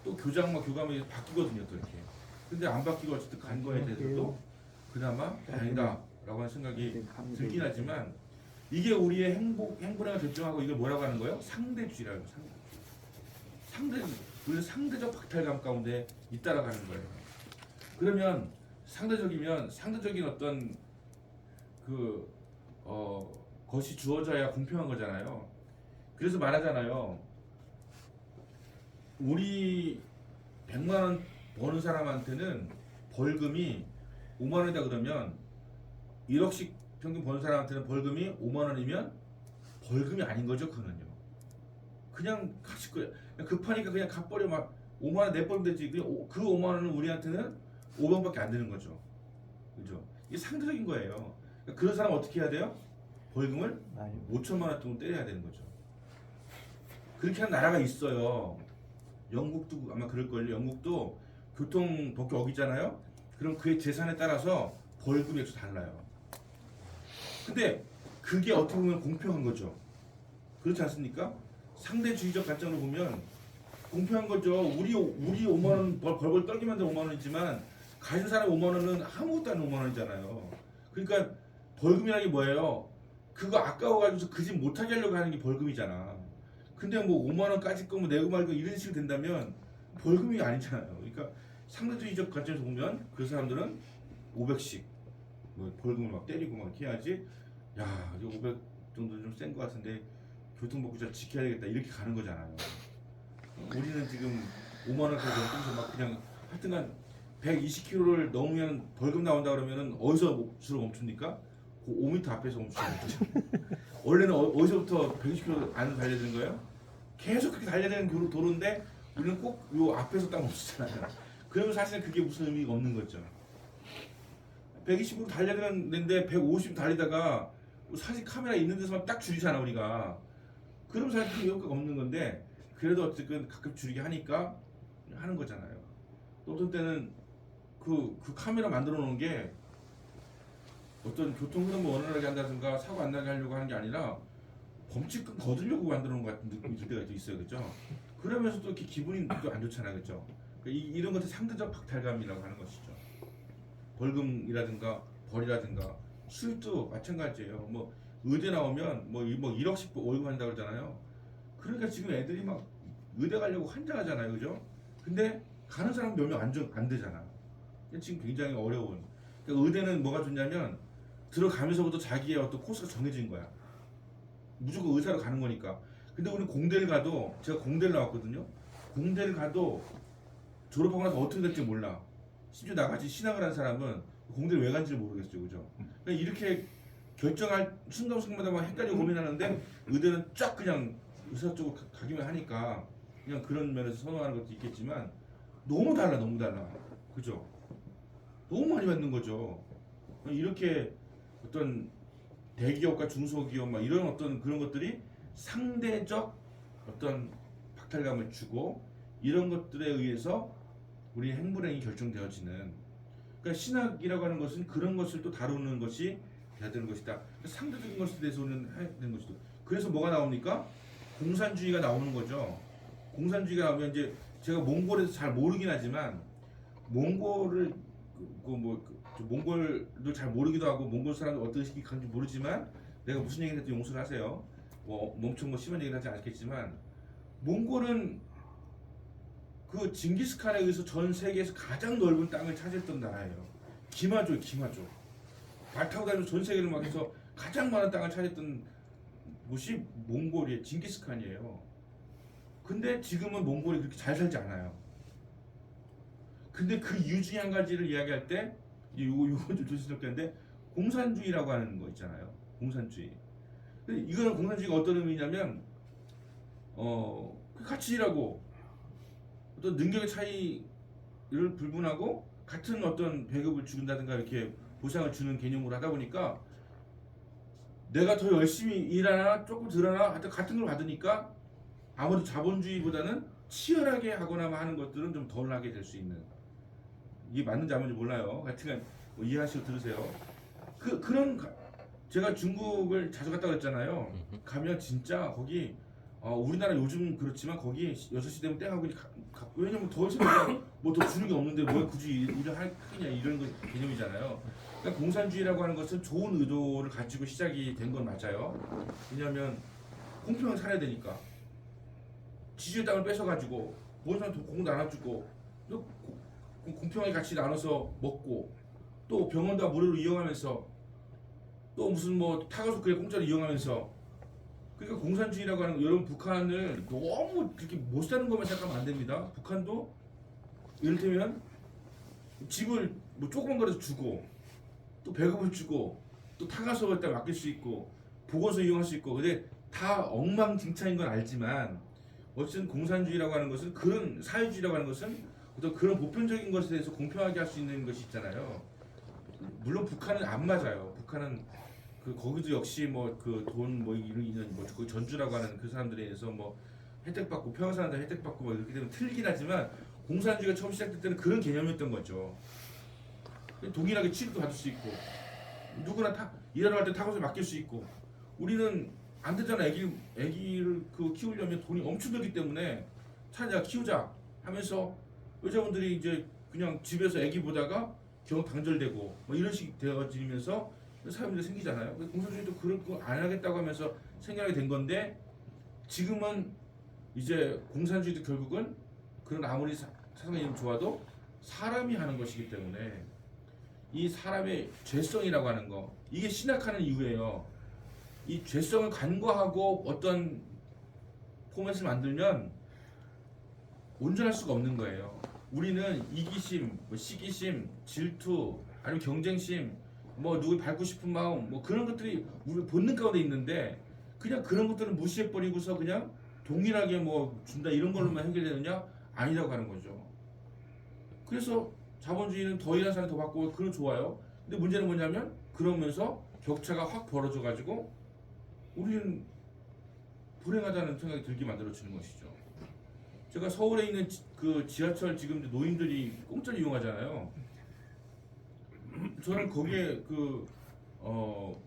또 교감이 바뀌거든요, 또 이렇게. 근데 안 바뀌고 어쨌든 간 거에 대해서도 그나마 다행이다라고 하는 생각이 들긴 하지만 이게 우리의 행보를 결정하고 이걸 뭐라고 하는 거예요? 상대주의라는 우리는 상대적 박탈감 가운데 잇따라 가는 거예요. 그러면 상대적인 어떤 것이 주어져야 공평한 거잖아요. 그래서 말하잖아요. 우리 100만 원 버는 사람한테는 벌금이 5만 원이다 그러면 1억씩 평균 버는 사람한테는 벌금이 5만 원이면 벌금이 아닌 거죠, 그거는요. 그냥 가실 거예요. 급하니까 그냥 갚버려 막 5만 원 내버리면 되지. 그 5만 원은 우리한테는 500원밖에 안 되는 거죠. 그죠? 이게 상대적인 거예요. 그런 사람 어떻게 해야 돼요? 벌금을 5천만 원 정도 때려야 되는 거죠. 그렇게 한 나라가 있어요. 영국도 아마 그럴걸요. 영국도 교통법규 어기잖아요. 그럼 그의 재산에 따라서 벌금 액수 달라요. 근데 그게 어떻게 보면 공평한 거죠. 그렇지 않습니까? 상대주의적 관점으로 보면 공평한 거죠. 우리 5만 원 벌벌 떨기만 해도 5만 원이지만 가진 사람 5만 원은 아무것도 아닌 5만 원이잖아요. 그러니까 벌금이라는 게 뭐예요? 그거 아까워가지고 그 집 못하게 하려고 하는 게 벌금이잖아. 근데 뭐 5만 원까지 거면 내고 말고 이런 식으로 된다면 벌금이 아니잖아요. 그러니까 상대주의적 관점에서 보면 그 사람들은 500씩 뭐 벌금을 막 때리고 막 해야지. 야, 이거 500 정도 좀 센 것 같은데 교통법규 잘 지켜야 되겠다 이렇게 가는 거잖아요. 우리는 지금 5만 원까지 넘고서 막 그냥 하여튼간 120km를 넘으면 벌금 나온다 그러면은 어디서 주로 멈춥니까? 그 5m 앞에서 멈추죠. 원래는 어디서부터 120km 안으로 달려야 되는 거예요? 계속 그렇게 달려야 되는 도로인데 우리는 꼭 요 앞에서 딱 멈추잖아요. 그러면 사실은 그게 무슨 의미가 없는 거죠. 120km 달려야 되는데 150 달리다가 사진 카메라 있는 데서만 딱 줄이잖아 우리가. 그럼 사실 그 효과가 없는 건데 그래도 어쨌든 가끔 줄이게 하니까 하는 거잖아요. 또 어떤 때는 그 카메라 만들어 놓은 게 어떤 교통 흐름을 원활하게 한다든가 사고 안 나게 하려고 하는 게 아니라 범칙금 거두려고 만들어 놓은 것 같은 느낌이 들 때가 있어요. 그죠? 그러면서 또 이렇게 기분이 또 안 좋잖아요. 그죠? 그러니까 이런 것들 상대적 박탈감이라고 하는 것이죠. 벌금이라든가 벌이라든가 수입도 마찬가지예요. 뭐 의대 나오면 뭐 1억씩 월급 한다고 그러잖아요. 그러니까 지금 애들이 막 의대 가려고 환장하잖아요. 그죠? 근데 가는 사람 몇 명 안 되잖아. 지금 굉장히 어려운. 그러니까 그러니까 의대는 뭐가 좋냐면 들어가면서부터 자기의 어떤 코스가 정해진 거야. 무조건 의사로 가는 거니까. 근데 우리 공대를 가도 제가 공대를 나왔거든요. 공대를 가도 졸업하고 나서 어떻게 될지 몰라. 심지어 나같이 신학을 한 사람은 공대를 왜 간지를 모르겠어요, 그죠? 그러니까 이렇게 결정할 순간순간마다 막 헷갈리고 고민하는데 의대는 쫙 그냥 의사 쪽으로 가기만 하니까 그냥 그런 면에서 선호하는 것도 있겠지만 너무 달라, 너무 달라, 그죠? 너무 많이 받는 거죠. 이렇게 어떤 대기업과 중소기업 막 이런 어떤 그런 것들이 상대적 어떤 박탈감을 주고 이런 것들에 의해서 우리 행불행이 결정되어지는, 그러니까 신학이라고 하는 것은 그런 것을 또 다루는 것이 돼야 되는 것이다. 상대적인 것에 대해서 우리는 해야 되는 것이죠. 그래서 뭐가 나옵니까? 공산주의가 나오는 거죠. 공산주의가 나오면 이제 제가 몽골에서 잘 모르긴 하지만 몽골을 몽골도 잘 모르기도 하고 몽골 사람들 어떤 식이 가는지 모르지만 내가 무슨 얘기를 해도 용서를 하세요. 뭐 엄청 심한 얘기를 하지 않겠지만 몽골은 그 징기스칸에 의해서 전 세계에서 가장 넓은 땅을 차지했던 나라예요. 기마족. 발 타고 다니면서 전 세계를 막 해서 가장 많은 땅을 차지했던 곳이 몽골이에요. 징기스칸이에요. 근데 지금은 몽골이 그렇게 잘 살지 않아요. 근데 그 이유 중에 한 가지를 이야기할 때 요거 좀 조심스럽겠는데 공산주의라고 하는 거 있잖아요. 공산주의. 근데 이거는 공산주의가 어떤 의미냐면 같이 일하고 어떤 능력의 차이를 불분하고 같은 어떤 배급을 준다든가 이렇게 보상을 주는 개념으로 하다 보니까 내가 더 열심히 일하나 조금 덜 하나 하여튼 같은 걸 받으니까 아무래도 자본주의보다는 치열하게 하거나 하는 것들은 좀 덜 하게 될 수 있는, 이게 맞는지 안 맞는지 몰라요. 하여튼 뭐 이해하시고 들으세요. 그런 제가 중국을 자주 갔다 그랬잖아요. 가면 진짜 거기 우리나라 요즘 그렇지만 거기 6시 되면 땡하고 왜냐면 더 있으면 뭐 더 주는 게 없는데 왜 굳이 일을 하겠냐 이런 개념이잖아요. 그러니까 공산주의라고 하는 것은 좋은 의도를 가지고 시작이 된 건 맞아요. 왜냐하면 공평하게 살아야 되니까 지주의 땅을 뺏어가지고 모든 사람 공 나눠주고 또 공평하게 같이 나눠서 먹고 또 병원도 무료로 이용하면서 또 무슨 뭐 타가서 그래 공짜로 이용하면서, 그러니까 공산주의라고 하는 거, 여러분 북한을 너무 그렇게 못 사는 것만 생각하면 안 됩니다. 북한도 이를테면 집을 뭐 조그만 거라도 주고 또 배급을 주고 또 타가서 갖다 맡길 수 있고 보건소 이용할 수 있고, 근데 다 엉망진창인 건 알지만 어쨌든 공산주의라고 하는 것은, 그런 사회주의라고 하는 것은 어떤 그런 보편적인 것에 대해서 공평하게 할 수 있는 것이 있잖아요. 물론 북한은 안 맞아요. 북한은 거기도 역시 뭐 그 돈 뭐 이런 뭐 그 전주라고 하는 그 사람들에 의해서 뭐 혜택 받고 평양 사람들 혜택 받고 뭐 이렇게 되면 틀리긴 하지만 공산주의가 처음 시작될 때는 그런 개념이었던 거죠. 동일하게 취급도 받을 수 있고 누구나 일하러 갈 때 타고서 맡길 수 있고, 우리는 안 되잖아. 애기를 키우려면 돈이 엄청 들기 때문에 차라리 내가 키우자 하면서 여자분들이 이제 그냥 집에서 애기 보다가 겨우 단절되고 뭐 이런 식이 되어지면서 사회문제 생기잖아요. 공산주의도 그런 거 안 하겠다고 하면서 생겨나게 된 건데, 지금은 이제 공산주의도 결국은 그런 아무리 사상이 좋아도 사람이 하는 것이기 때문에 이 사람의 죄성이라고 하는 거, 이게 신학하는 이유예요. 이 죄성을 간과하고 어떤 포맷을 만들면 온전할 수가 없는 거예요. 우리는 이기심, 뭐 시기심, 질투, 아니면 경쟁심, 뭐 누굴 밟고 싶은 마음, 뭐 그런 것들이 우리 본능 가운데 있는데 그냥 그런 것들은 무시해버리고서 그냥 동일하게 뭐 준다 이런 걸로만 해결되느냐? 아니라고 하는 거죠. 그래서 자본주의는 더 일하는 사람이 더 받고 그건 좋아요. 근데 문제는 뭐냐면 그러면서 격차가 확 벌어져 가지고 우리는 불행하다는 생각이 들게 만들어주는 것이죠. 제가 서울에 있는 그 지하철 지금 노인들이 공짜로 이용하잖아요. 저는 거기에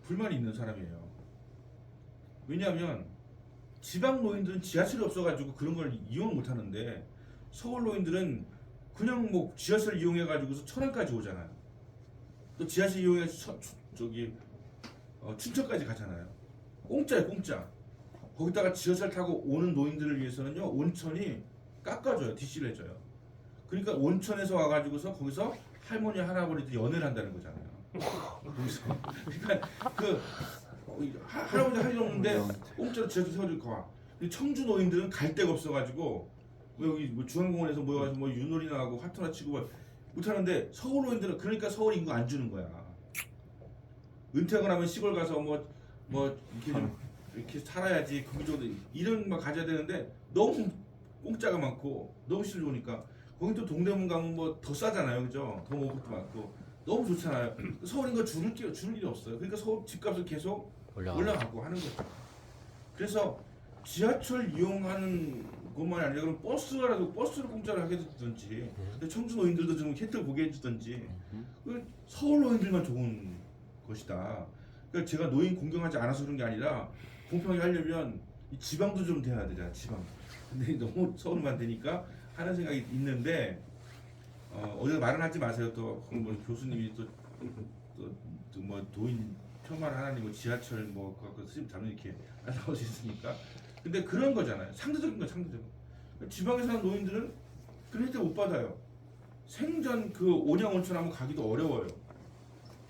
불만이 있는 사람이에요. 왜냐하면 지방 노인들은 지하철이 없어가지고 그런 걸 이용을 못 하는데 서울 노인들은 그냥 뭐 지하철 이용해가지고서 천안까지 오잖아요. 또 지하철 이용해서 춘천까지 가잖아요. 공짜예요, 공짜. 거기다가 지하철 타고 오는 노인들을 위해서는요, 온천이 깎아줘요, DC를 해줘요. 그러니까 온천에서 와가지고서 거기서 할머니 할아버지들이 연애를 한다는 거잖아요. 거기서. 그러니까 그 할아버지 할 일 없는데 공짜로 지하철 세워줄 거. 청주 노인들은 갈 데가 없어가지고 여기 뭐 중앙공원에서 모여가지고 뭐 윷놀이나 하고 화투나 치고 뭐 못하는데 서울 노인들은 그러니까 서울 인구 안 주는 거야. 은퇴하고 나면 시골 가서 뭐 이렇게 좀 이렇게 살아야지 그 정도 이런 거 가져야 되는데 너무 공짜가 많고 너무 실 좋으니까 거기 또 동대문 가면 뭐 더 싸잖아요, 그죠? 더 먹을 것도 많고 너무 좋잖아요. 서울 인구 줄을 일이 없어요. 그러니까 서울 집값을 계속 올라가고 하는 거죠. 그래서 지하철 이용하는 것만이 아니라 그럼 버스를 공짜로 하게 해주든지 청주 노인들도 좀 혜택을 보게 해주든지 서울 노인들만 좋은 것이다. 그러니까 제가 노인 공경하지 않아서 그런 게 아니라 공평하게 하려면 이 지방도 좀 돼야 되잖아, 지방. 근데 너무 서울만 되니까 하는 생각이 있는데 어제 말은 하지 마세요. 또 뭐 교수님이 또 뭐 노인 폄하를 하나니 뭐 지하철 뭐 그거 수입 잡는 이렇게 나올 수 있으니까. 근데 그런 거잖아요. 상대적인 거 상대적인 거. 지방에 사는 노인들은 그런 혜택 못 받아요. 생전 그 온양온천 한번 가기도 어려워요.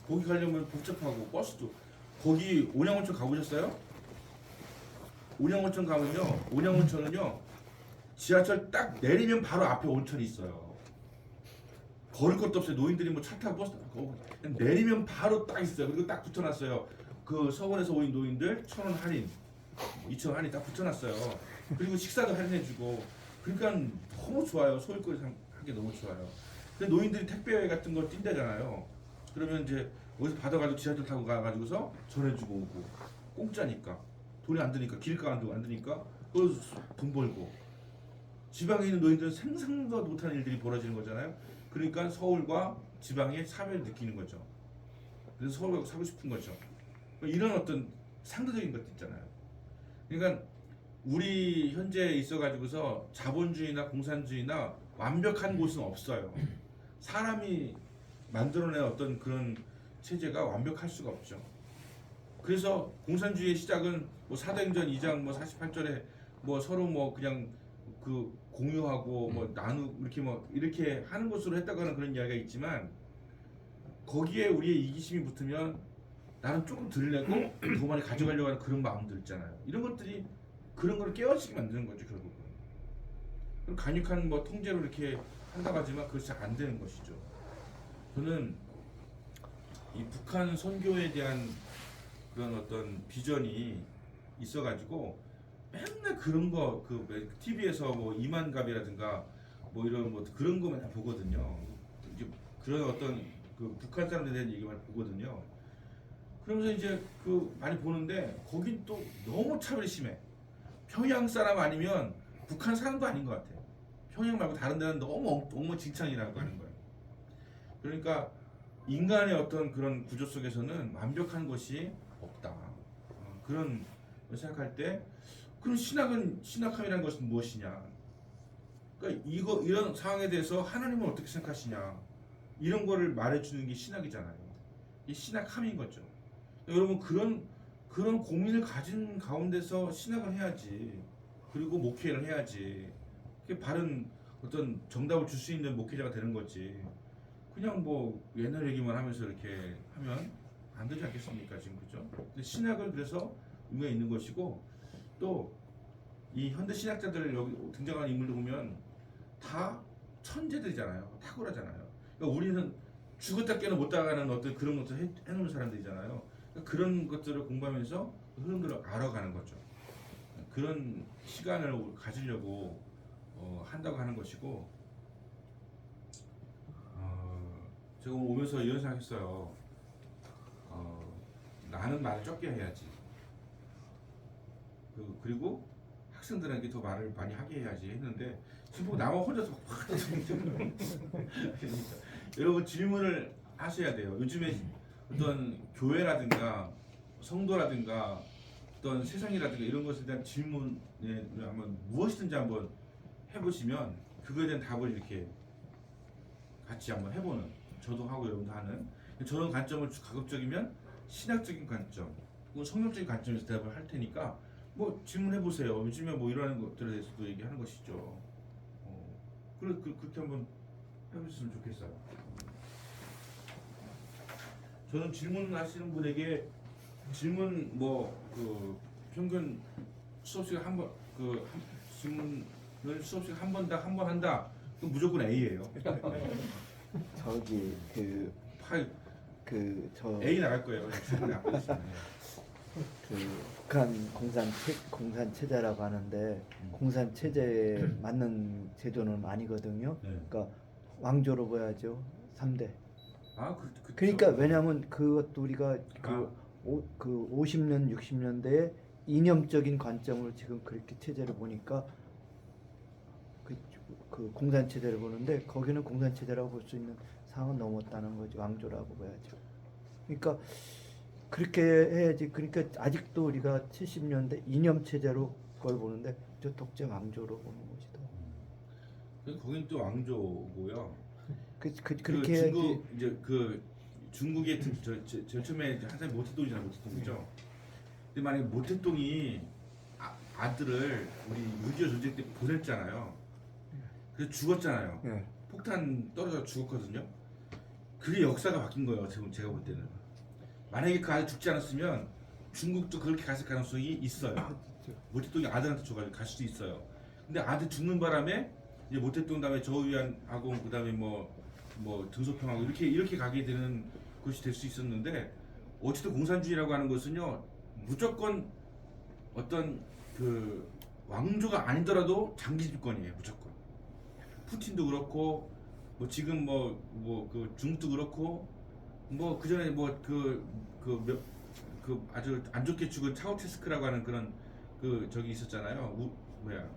거기 가려면 복잡하고 버스도 거기 온양온천 가보셨어요? 온양온천 가면요, 온양온천은요 지하철 딱 내리면 바로 앞에 온천이 있어요. 걸을 것도 없어요. 노인들이 뭐 차 타고 버스 타고 그냥 내리면 바로 딱 있어요. 그리고 딱 붙여놨어요. 그 서울에서 오인 노인들 1,000원 할인, 2,000원 할인 딱 붙여놨어요. 그리고 식사도 할인해주고 그러니까 너무 좋아요. 소일거리 하기 너무 좋아요. 근데 노인들이 택배 같은 거 뛴대잖아요. 그러면 이제 어디서 받아가지고 지하철 타고 가가지고서 전해주고 오고 공짜니까 돈이 안 드니까 길가 안 드니까 돈 벌고 지방에 있는 노인들은 상상도 못하는 일들이 벌어지는 거잖아요. 그러니까 서울과 지방의 차별을 느끼는 거죠. 그래서 서울 가고 사고 싶은 거죠. 이런 어떤 상대적인 것도 있잖아요. 그러니까 우리 현재 있어가지고서 자본주의나 공산주의나 완벽한 곳은 없어요. 사람이 만들어낸 어떤 그런 체제가 완벽할 수가 없죠. 그래서 공산주의의 시작은 뭐 사도행전 2장 뭐 48절에 뭐 서로 뭐 그냥 그 공유하고 뭐 이렇게 하는 것으로 했다고 하는 그런 이야기가 있지만 거기에 우리의 이기심이 붙으면 나는 조금 덜 내고 더 많이 가져가려고 하는 그런 마음들 있잖아요. 이런 것들이 그런 걸 깨어지게 만드는 거죠, 결국은. 그럼 간육한 뭐 통제로 이렇게 한다고 하지만 그것이 잘 안 되는 것이죠. 저는 이 북한 선교에 대한 그런 어떤 비전이 있어가지고 맨날 그런 거 그 TV에서 뭐 이만갑이라든가 뭐 이런 뭐 그런 거 맨날 보거든요. 이제 그런 어떤 그 북한 사람들에 대한 얘기만 보거든요. 그러면서 이제 그 많이 보는데 거긴 또 너무 차별이 심해. 평양 사람 아니면 북한 사람도 아닌 것 같아요. 평양 말고 다른 데는 너무 엉망진창이라고 하는 거예요. 그러니까 인간의 어떤 그런 구조 속에서는 완벽한 것이 없다. 그런 걸 생각할 때 그럼 신학함이라는 것은 무엇이냐? 그러니까 이런 상황에 대해서 하나님은 어떻게 생각하시냐? 이런 거를 말해주는 게 신학이잖아요. 이 신학함인 거죠. 여러분 그런 고민을 가진 가운데서 신학을 해야지. 그리고 목회를 해야지. 그게 바른 어떤 정답을 줄 수 있는 목회자가 되는 거지. 그냥 뭐 옛날 얘기만 하면서 이렇게 하면 안 되지 않겠습니까, 지금, 그죠? 근데 신학은 그래서 의미가 있는 것이고, 또 이 현대 신학자들 여기 등장하는 인물들 보면 다 천재들이잖아요. 탁월하잖아요. 그러니까 우리는 죽었다 깨는 못 따라가는 어떤 그런 것들 해놓은 사람들이잖아요. 그러니까 그런 것들을 공부하면서 흐름들을 알아가는 거죠. 그런 시간을 가지려고 한다고 하는 것이고, 제가 오늘 오면서 이런 생각했어요. 나는 말을 적게 해야지. 그리고 학생들에게 더 말을 많이 하게 해야지 했는데 지금 보고 나만 혼자서 확 여러분 질문을 하셔야 돼요. 요즘에 어떤 교회라든가 성도라든가 어떤 세상이라든가 이런 것에 대한 질문에 한번 무엇이든지 한번 해보시면 그거에 대한 답을 이렇게 같이 한번 해보는, 저도 하고 여러분도 하는 저런 관점을 가급적이면 신학적인 관점 혹은 성경적인 관점에서 대답을 할 테니까 뭐 질문해 보세요. 요즘에 뭐 이러는 것들에 대해서도 얘기하는 것이죠. 그렇게 한번 해보셨으면 좋겠어요. 저는 질문하시는 분에게 질문 뭐 그 평균 수업 시간 질문을 수업 시간 한 번 한다. 그럼 무조건 A예요. 저기 파이 그저 A 나갈 거예요. 질문이 안 보이시면. 그 북한 공산 체제라고 하는데 공산 체제에 맞는 제도는 아니거든요. 네. 그러니까 왕조로 봐야죠. 3대. 그쵸. 그러니까 왜냐하면 그것도 우리가 아. 그 50년 60년대에 이념적인 관점으로 지금 그렇게 체제를 보니까 그 공산 체제를 보는데 거기는 공산 체제라고 볼 수 있는 상황은 넘었다는 거죠. 왕조라고 봐야죠. 그러니까 그렇게 해야지. 그러니까 아직도 우리가 70년대 이념 체제로 그걸 보는데 저 독재 왕조로 보는 거지. 거긴 또 왕조고요. 그렇게 해야지. 중국 이제 그 중국의 제일 처음에 한 사람이 모택동이잖아요. 모택동이죠. 근데 만약에 모택동이 아들을 우리 6.25 전쟁 때 보냈잖아요. 그래서 죽었잖아요. 예. 폭탄 떨어져 죽었거든요. 그게 역사가 바뀐 거예요. 제가 볼 때는. 만약에 그 아들 죽지 않았으면 중국도 그렇게 갔을 가능성이 있어요. 모택동이 아들한테 줘가지고 갈 수도 있어요. 근데 아들 죽는 바람에 이제 모택동 다음에 저위안하고 그다음에 뭐 등소평하고 이렇게 가게 되는 것이 될 수 있었는데 어쨌든 공산주의라고 하는 것은요 무조건 어떤 그 왕조가 아니더라도 장기 집권이에요. 무조건. 푸틴도 그렇고 뭐 지금 그 중국도 그렇고 뭐 그 전에 그 아주 안 좋게 죽은 차우체스크라고 하는 그런 그 저기 있었잖아요.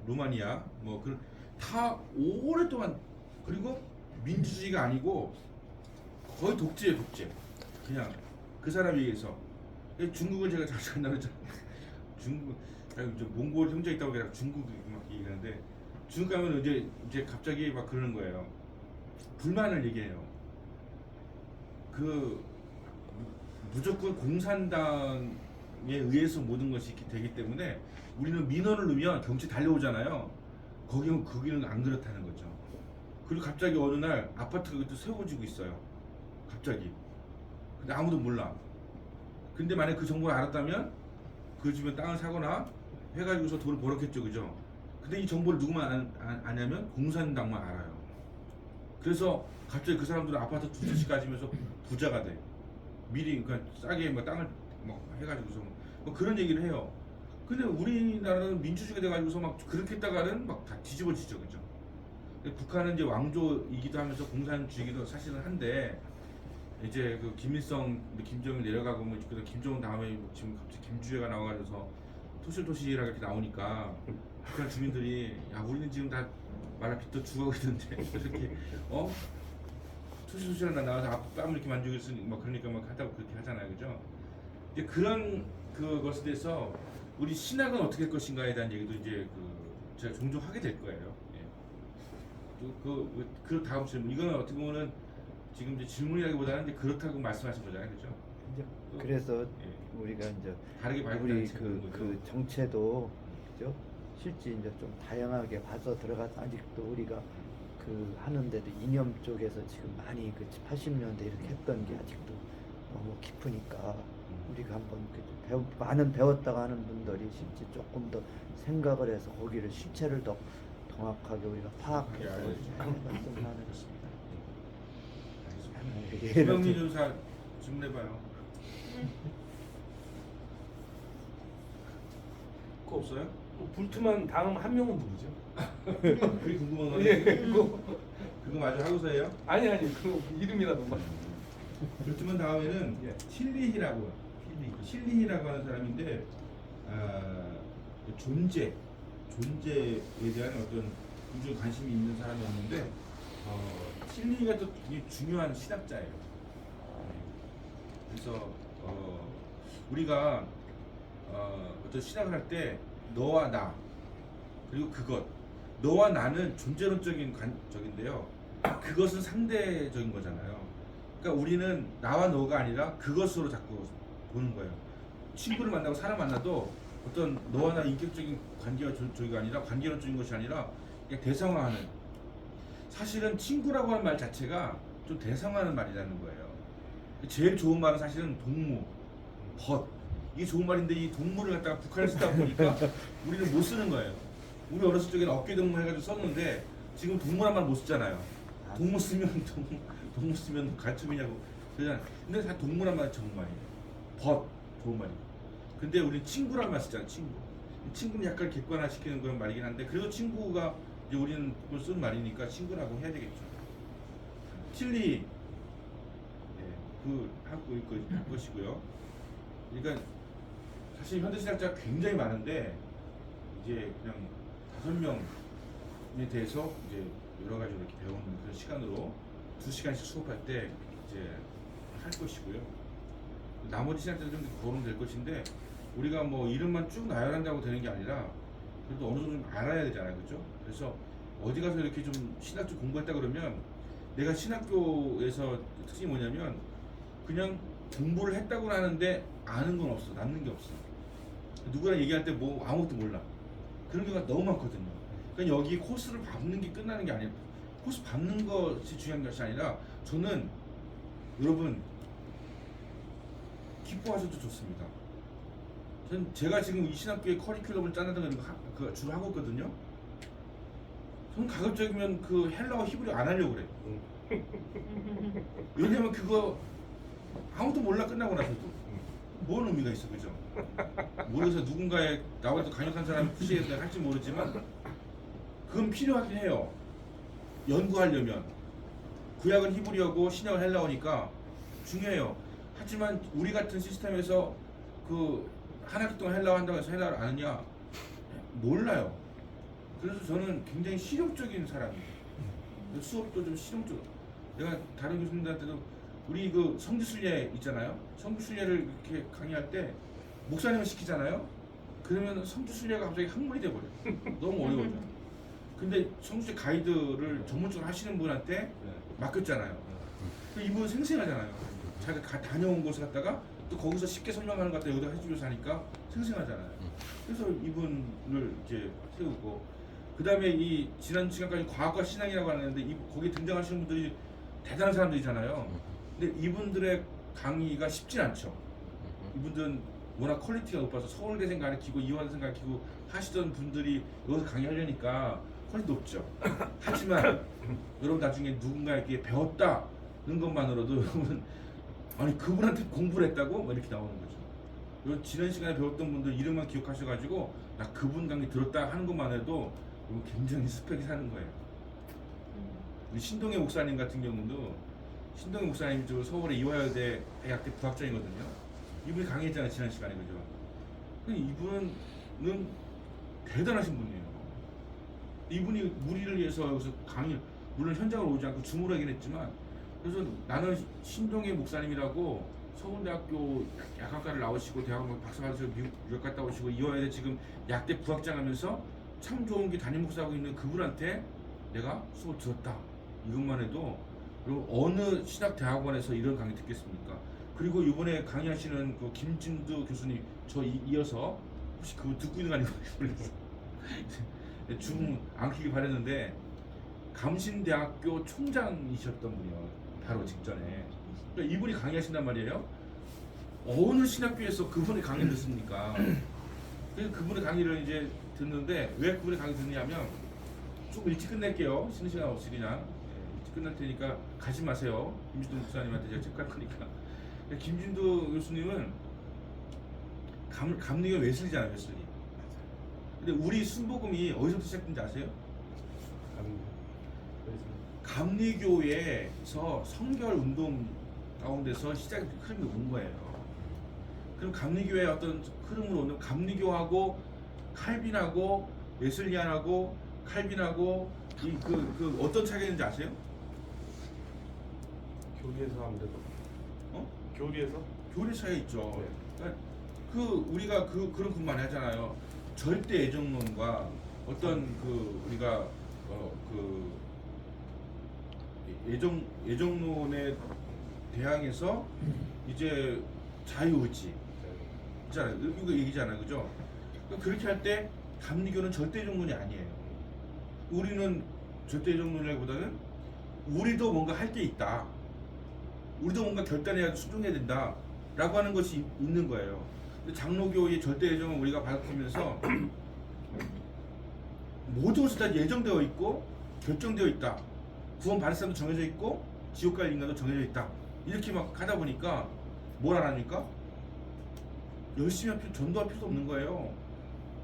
루마니아 뭐 그 다 오랫동안 그리고 민주주의가 아니고 거의 독재예요. 독재. 그냥 그 사람에 의해서. 중국은 제가 자주 간다고 했잖아요. 중국 몽골 형제 있다고 그래서 중국 막 얘기하는데 중국 가면 이제 갑자기 막 그러는 거예요. 불만을 얘기해요. 그 무조건 공산당에 의해서 모든 것이 이렇게 되기 때문에 우리는 민원을 넣으면 경찰 달려오잖아요. 거기는 안 그렇다는 거죠. 그리고 갑자기 어느 날 아파트가 또 세워지고 있어요. 갑자기. 근데 아무도 몰라. 근데 만약 그 정보를 알았다면 그 집에 땅을 사거나 해가지고서 돈을 벌었겠죠, 그죠? 근데 이 정보를 누구만 아냐면 공산당만 알아요. 그래서 갑자기 그 사람들은 아파트 두 채씩 가지면서 부자가 돼. 미리 그러니까 싸게 뭐 땅을 뭐 해가지고서 뭐 그런 얘기를 해요. 근데 우리나라는 민주주의가 돼가지고서 막 그렇게 했다가는 막 다 뒤집어지죠, 그죠? 북한은 이제 왕조이기도 하면서 공산주의기도 사실은 한데 이제 그 김일성, 김정일 내려가고 뭐 그다음 김정은 다음에 뭐 지금 갑자기 김주애가 나와가지고서 토실토실하게 이렇게 나오니까 북한 주민들이 야 우리는 지금 다 말라 빚도 죽어가고 있는데 이렇게 토실토실하게 나와서 뺨을 이렇게 만지고 있으니 뭐 그러니까 막 하다고 그렇게 하잖아요, 그죠? 이제 그런 그것에 대해서 우리 신학은 어떻게 할 것인가에 대한 얘기도 이제 제가 종종 하게 될 거예요. 예. 그 다음 질문 이거는 어떻게 보면은 지금 이제 질문이라기보다는 이제 그렇다고 말씀하신 거잖아요, 그죠? 그래서 예. 우리가 이제 다르게 우리 거죠. 그 정체도 그죠? 실제 이제 좀 다양하게 봐서 들어가서 아직도 우리가 그 하는데도 이념 쪽에서 지금 많이 그 80년대 이렇게 했던 게 아직도 너무 깊으니까 우리가 한번 많은 배웠다고 하는 분들이 실제 조금 더 생각을 해서 거기를 실체를 더 정확하게 우리가 파악해서 말씀을 하는 것입니다. 김영민 조사 질문해봐요. 그거 없어요? 불투만 다음 한 명은 누구죠? 그게 궁금한 건데. 예, 그거 그거 마저 하고서예요? 아니 그 이름이라도만. 불투만 다음에는 예. 실리히라고 실리히라고 하는 사람인데 존재에 대한 어떤 굉장히 관심이 있는 사람이었는데 실리히가 또 되게 중요한 신학자예요. 그래서 우리가 어떤 신학을 할 때 너와 나 그리고 그것 너와 나는 존재론적인 적인데요. 그것은 상대적인 거잖아요. 그러니까 우리는 나와 너가 아니라 그것으로 자꾸 보는 거예요. 친구를 만나고 사람 만나도 어떤 너와 나 인격적인 관계가 저기가 아니라 관계론적인 것이 아니라 그냥 대상화하는 사실은 친구라고 하는 말 자체가 좀 대상화하는 말이라는 거예요. 제일 좋은 말은 사실은 동무, 벗. 이게 좋은 말인데 이 동무를 갖다가 북한에 쓰다 보니까 우리는 못 쓰는 거예요. 우리 어렸을 적에는 어깨 동무 해가지고 썼는데 지금 동무란 말 못 쓰잖아요. 동무 쓰면 동무 쓰면 간첩이냐고. 그냥 근데 다 동무란 말이 좋은 말이에요. 벗 좋은 말이에요. 근데 우리 친구란 말 쓰잖아요. 친구. 친구는 약간 객관화시키는 그런 말이긴 한데 그래도 친구가 이제 우리는 그걸 쓰는 말이니까 친구라고 해야 되겠죠. 칠리 그 하고 할 것이고요. 그러니까 사실 현대신학자가 굉장히 많은데 이제 그냥 5명에 대해서 이제 여러 가지 이렇게 배우는 그런 시간으로 2시간씩 수업할 때 이제 할 것이고요. 나머지 시간대는 좀 거론될 것인데 우리가 뭐 이름만 쭉 나열한다고 되는 게 아니라 그래도 어느 정도 좀 알아야 되잖아요, 그렇죠? 그래서 어디 가서 이렇게 좀 신학 좀 공부했다 그러면 내가 신학교에서 특징이 뭐냐면 그냥 공부를 했다고 하는데 아는 건 없어, 남는 게 없어. 누구랑 얘기할 때 뭐 아무것도 몰라. 그런 경우가 너무 많거든요. 그러니까 여기 코스를 밟는 게 끝나는 게 아니라 코스 밟는 것이 중요한 것이 아니라 저는 여러분 기뻐하셔도 좋습니다. 제가 지금 이 신학교의 커리큘럼을 짜는다는 거 주로 하고 있거든요. 저는 가급적이면 그 헬라어 히브리 안 하려고 그래요. 왜냐면 그거 아무도 몰라 끝나고 나서도 뭔 의미가 있어, 그죠? 모르겠어. 누군가의 나와도 강력한 사람이 푸시에 할지 모르지만 그건 필요하긴 해요. 연구하려면 구약은 히브리어고 신약은 헬라어니까 중요해요. 하지만 우리 같은 시스템에서 그 한 학기 동안 헬라어 한다고 해서 헬라어를 아느냐? 몰라요. 그래서 저는 굉장히 실용적인 사람이에요. 수업도 좀 실용적. 내가 다른 교수님들한테도 우리 그 성지순례 있잖아요. 성지순례를 이렇게 강의할 때 목사님을 시키잖아요. 그러면 성지순례가 갑자기 학문이 돼버려. 너무 어려워져. 근데 성지순례 가이드를 전문적으로 하시는 분한테 맡겼잖아요. 이분은 생생하잖아요. 자기가 다녀온 곳을 갔다가 또 거기서 쉽게 설명하는 것 같다 여기다 해주면서 하니까 생생하잖아요. 그래서 이분을 이제 세우고 그 다음에 이 지난 시간까지 과학과 신앙이라고 하는데 거기 등장하시는 분들이 대단한 사람들이잖아요. 근데 이분들의 강의가 쉽진 않죠. 이분들은 워낙 퀄리티가 높아서 서울대생 가르치고 이화대생 가르치고 하시던 분들이 여기서 강의하려니까 퀄리티 높죠. 하지만 여러분 나중에 누군가에게 배웠다는 것만으로도 여러분 아니 그분한테 공부를 했다고? 막 이렇게 나오는 거죠. 요 지난 시간에 배웠던 분들 이름만 기억하셔가지고 나 그분 강의 들었다 하는 것만 해도 굉장히 스펙이 사는 거예요. 우리 신동의 목사님 같은 경우도 신동의 목사님이 저 서울의 이화여대 대학대 부학장이거든요. 이분이 강의했잖아요 지난 시간에 그죠? 근데 이분은 대단하신 분이에요. 이분이 무리를 위해서 여기서 강의 물론 현장을 오지 않고 줌으로 하긴 했지만 그래서 나는 신동의 목사님이라고 서울대학교 약학과를 나오시고 대학원 박사 받으시고 미국 유학 갔다 오시고 이화여대 지금 약대 부학장 하면서 참 좋은 게 담임 목사하고 있는 그분한테 내가 수업 들었다. 이것만 해도 그리고 어느 신학대학원에서 이런 강의 듣겠습니까? 그리고 이번에 강의하시는 그 김진두 교수님 저 이어서 혹시 그거 듣고 있는 거 아닌가 모르겠어요. 줌 안 키기 바랬는데 감신대학교 총장이셨던 분이요. 바로 직전에. 그러니까 이분이 강의하신단 말이에요. 어느 신학교에서 그분의 강의를 듣습니까? 그래서 그분의 강의를 이제 듣는데 왜 그분의 강의 듣냐면 좀 일찍 끝낼게요. 쉬는 시간 없으리냐. 일찍 끝날 테니까 가지 마세요. 김진도 목사님한테 제가 체크할 거니까. 김진도 교수님은 감리교 웨슬리잖아요. 웨슬리. 근데 우리 순복음이 어디서부터 시작된지 아세요? 감리교에서 성결 운동 가운데서 시작 흐름이 온 거예요. 그럼 감리교의 어떤 흐름으로 오는 감리교하고 칼빈하고 웨슬리안하고 칼빈하고 그 어떤 차이가 있는지 아세요? 교리에서 아무래도 교리에서 교리 차이 있죠. 네. 그러니까 그 우리가 그런 그 많이 하잖아요. 절대 애정론과 어떤 그 우리가 그 애정론에 대항해서 이제 자유의지 있잖아요. 이거 얘기잖아요, 그죠? 그렇게 할 때 감리교는 절대 애정론이 아니에요. 우리는 절대 애정론이라기보다는 우리도 뭔가 할 게 있다. 우리도 뭔가 결단해야 순종해야 된다 라고 하는 것이 있는 거예요. 근데 장로교의 절대 예정을 우리가 받아들면서 모든 것이 다 예정되어 있고 결정되어 있다. 구원 받을 사람도 정해져 있고 지옥 갈 인간도 정해져 있다. 이렇게 막 하다 보니까 뭘 안 합니까? 열심히 할 필요, 전도할 필요도 없는 거예요.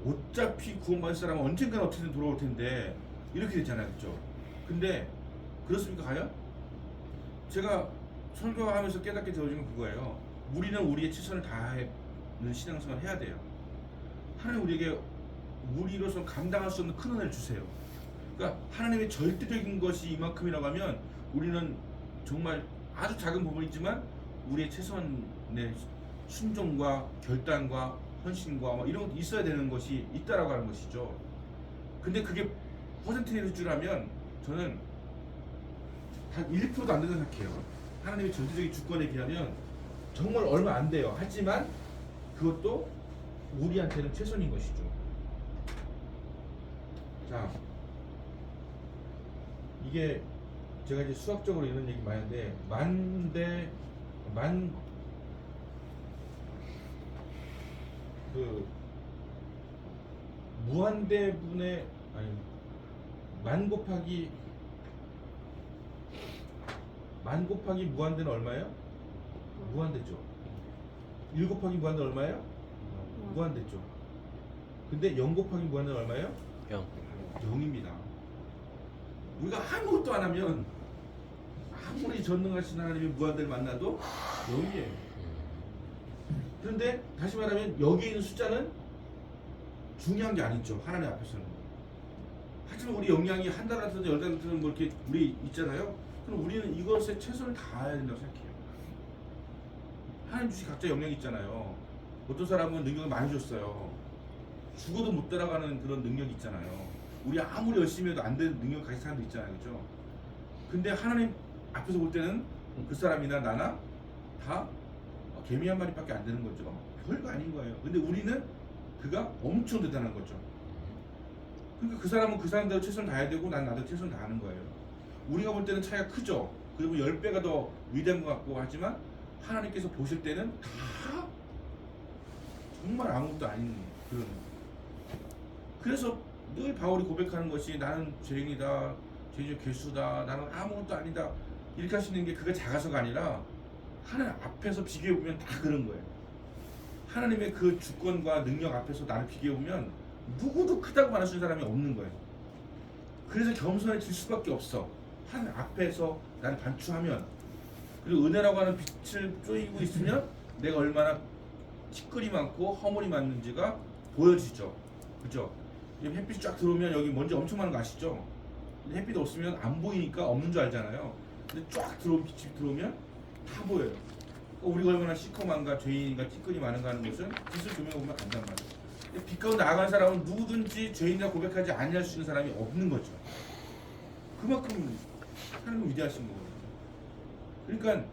어차피 구원 받을 사람은 언젠가는 어떻게든 돌아올 텐데 이렇게 되잖아요, 그렇죠? 근데 그렇습니까, 과연? 제가 설교하면서 깨닫게 되어진 건 그거예요. 우리는 우리의 최선을 다하는 신앙생활을 해야 돼요. 하나님 우리에게 우리로서 감당할 수 없는 큰 은혜를 주세요. 그러니까 하나님의 절대적인 것이 이만큼이라고 하면 우리는 정말 아주 작은 부분이지만 우리의 최선의 순종과 결단과 헌신과 막 이런 것도 있어야 되는 것이 있다라고 하는 것이죠. 근데 그게 퍼센테이지일 줄 알면 저는 단 1%도 안 된다고 생각해요. 하나님의 절대적인 주권에 비하면 정말 얼마 안 돼요. 하지만 그것도 우리한테는 최선인 것이죠. 자, 이게 제가 이제 수학적으로 이런 얘기 많이 하는데 그 무한대분의 아니 만 곱하기 무한대는 얼마예요? 무한대죠. 1 곱하기 무한대는 얼마예요? 무한대죠. 근데 0 곱하기 무한대는 얼마예요? 0. 0입니다. 우리가 아무것도 안 하면 아무리 전능하신 하나님의 무한대를 만나도 0이에요. 그런데 다시 말하면 여기 있는 숫자는 중요한 게 아니죠. 하나님 앞에서는. 하지만 우리 영향이 한 달한테든 10달한테든 뭐 이렇게 우리 있잖아요. 그럼 우리는 이것에 최선을 다해야 된다고 생각해요. 하나님 주신 각자 영향이 있잖아요. 어떤 사람은 능력을 많이 줬어요. 죽어도 못 따라가는 그런 능력이 있잖아요. 우리 아무리 열심히 해도 안 되는 능력을 가진 사람도 있잖아요. 그죠? 근데 하나님 앞에서 볼 때는 그 사람이나 나나 다 개미 한 마리밖에 안 되는 거죠. 별거 아닌 거예요. 근데 우리는 그가 엄청 대단한 거죠. 그러니까 그 사람은 그 사람대로 최선을 다해야 되고 난 나도 최선을 다하는 거예요. 우리가 볼 때는 차이가 크죠. 그리고 10배가 더 위대한 것 같고 하지만 하나님께서 보실 때는 다 정말 아무것도 아닌 그런. 그래서 늘 바울이 고백하는 것이 나는 죄인이다, 죄인의 괴수다, 나는 아무것도 아니다 이렇게 하시는 게 그가 작아서가 아니라 하나님 앞에서 비교해보면 다 그런 거예요. 하나님의 그 주권과 능력 앞에서 나를 비교해보면 누구도 크다고 말할 수 있는 사람이 없는 거예요. 그래서 겸손해질 수밖에 없어. 하나님 앞에서 나를 반추하면, 그리고 은혜라고 하는 빛을 쪼이고 있으면 내가 얼마나 티끌이 많고 허물이 많은지가 보여지죠. 그죠? 햇빛이 쫙 들어오면 여기 먼지 엄청 많은 거 아시죠? 근데 햇빛 없으면 안 보이니까 없는 줄 알잖아요. 근데 쫙 빛이 들어오면 다 보여요. 그러니까 우리가 얼마나 시커먼가 죄인인가 티끌이 많은가 하는 것은 빛을 조명해보면 안단 말이에요. 빛 가운데 나아간 사람은 누구든지 죄인이라 고백하지 아니할 수 있는 사람이 없는 거죠. 그만큼 하나님은 위대하신 거거든요. 그러니까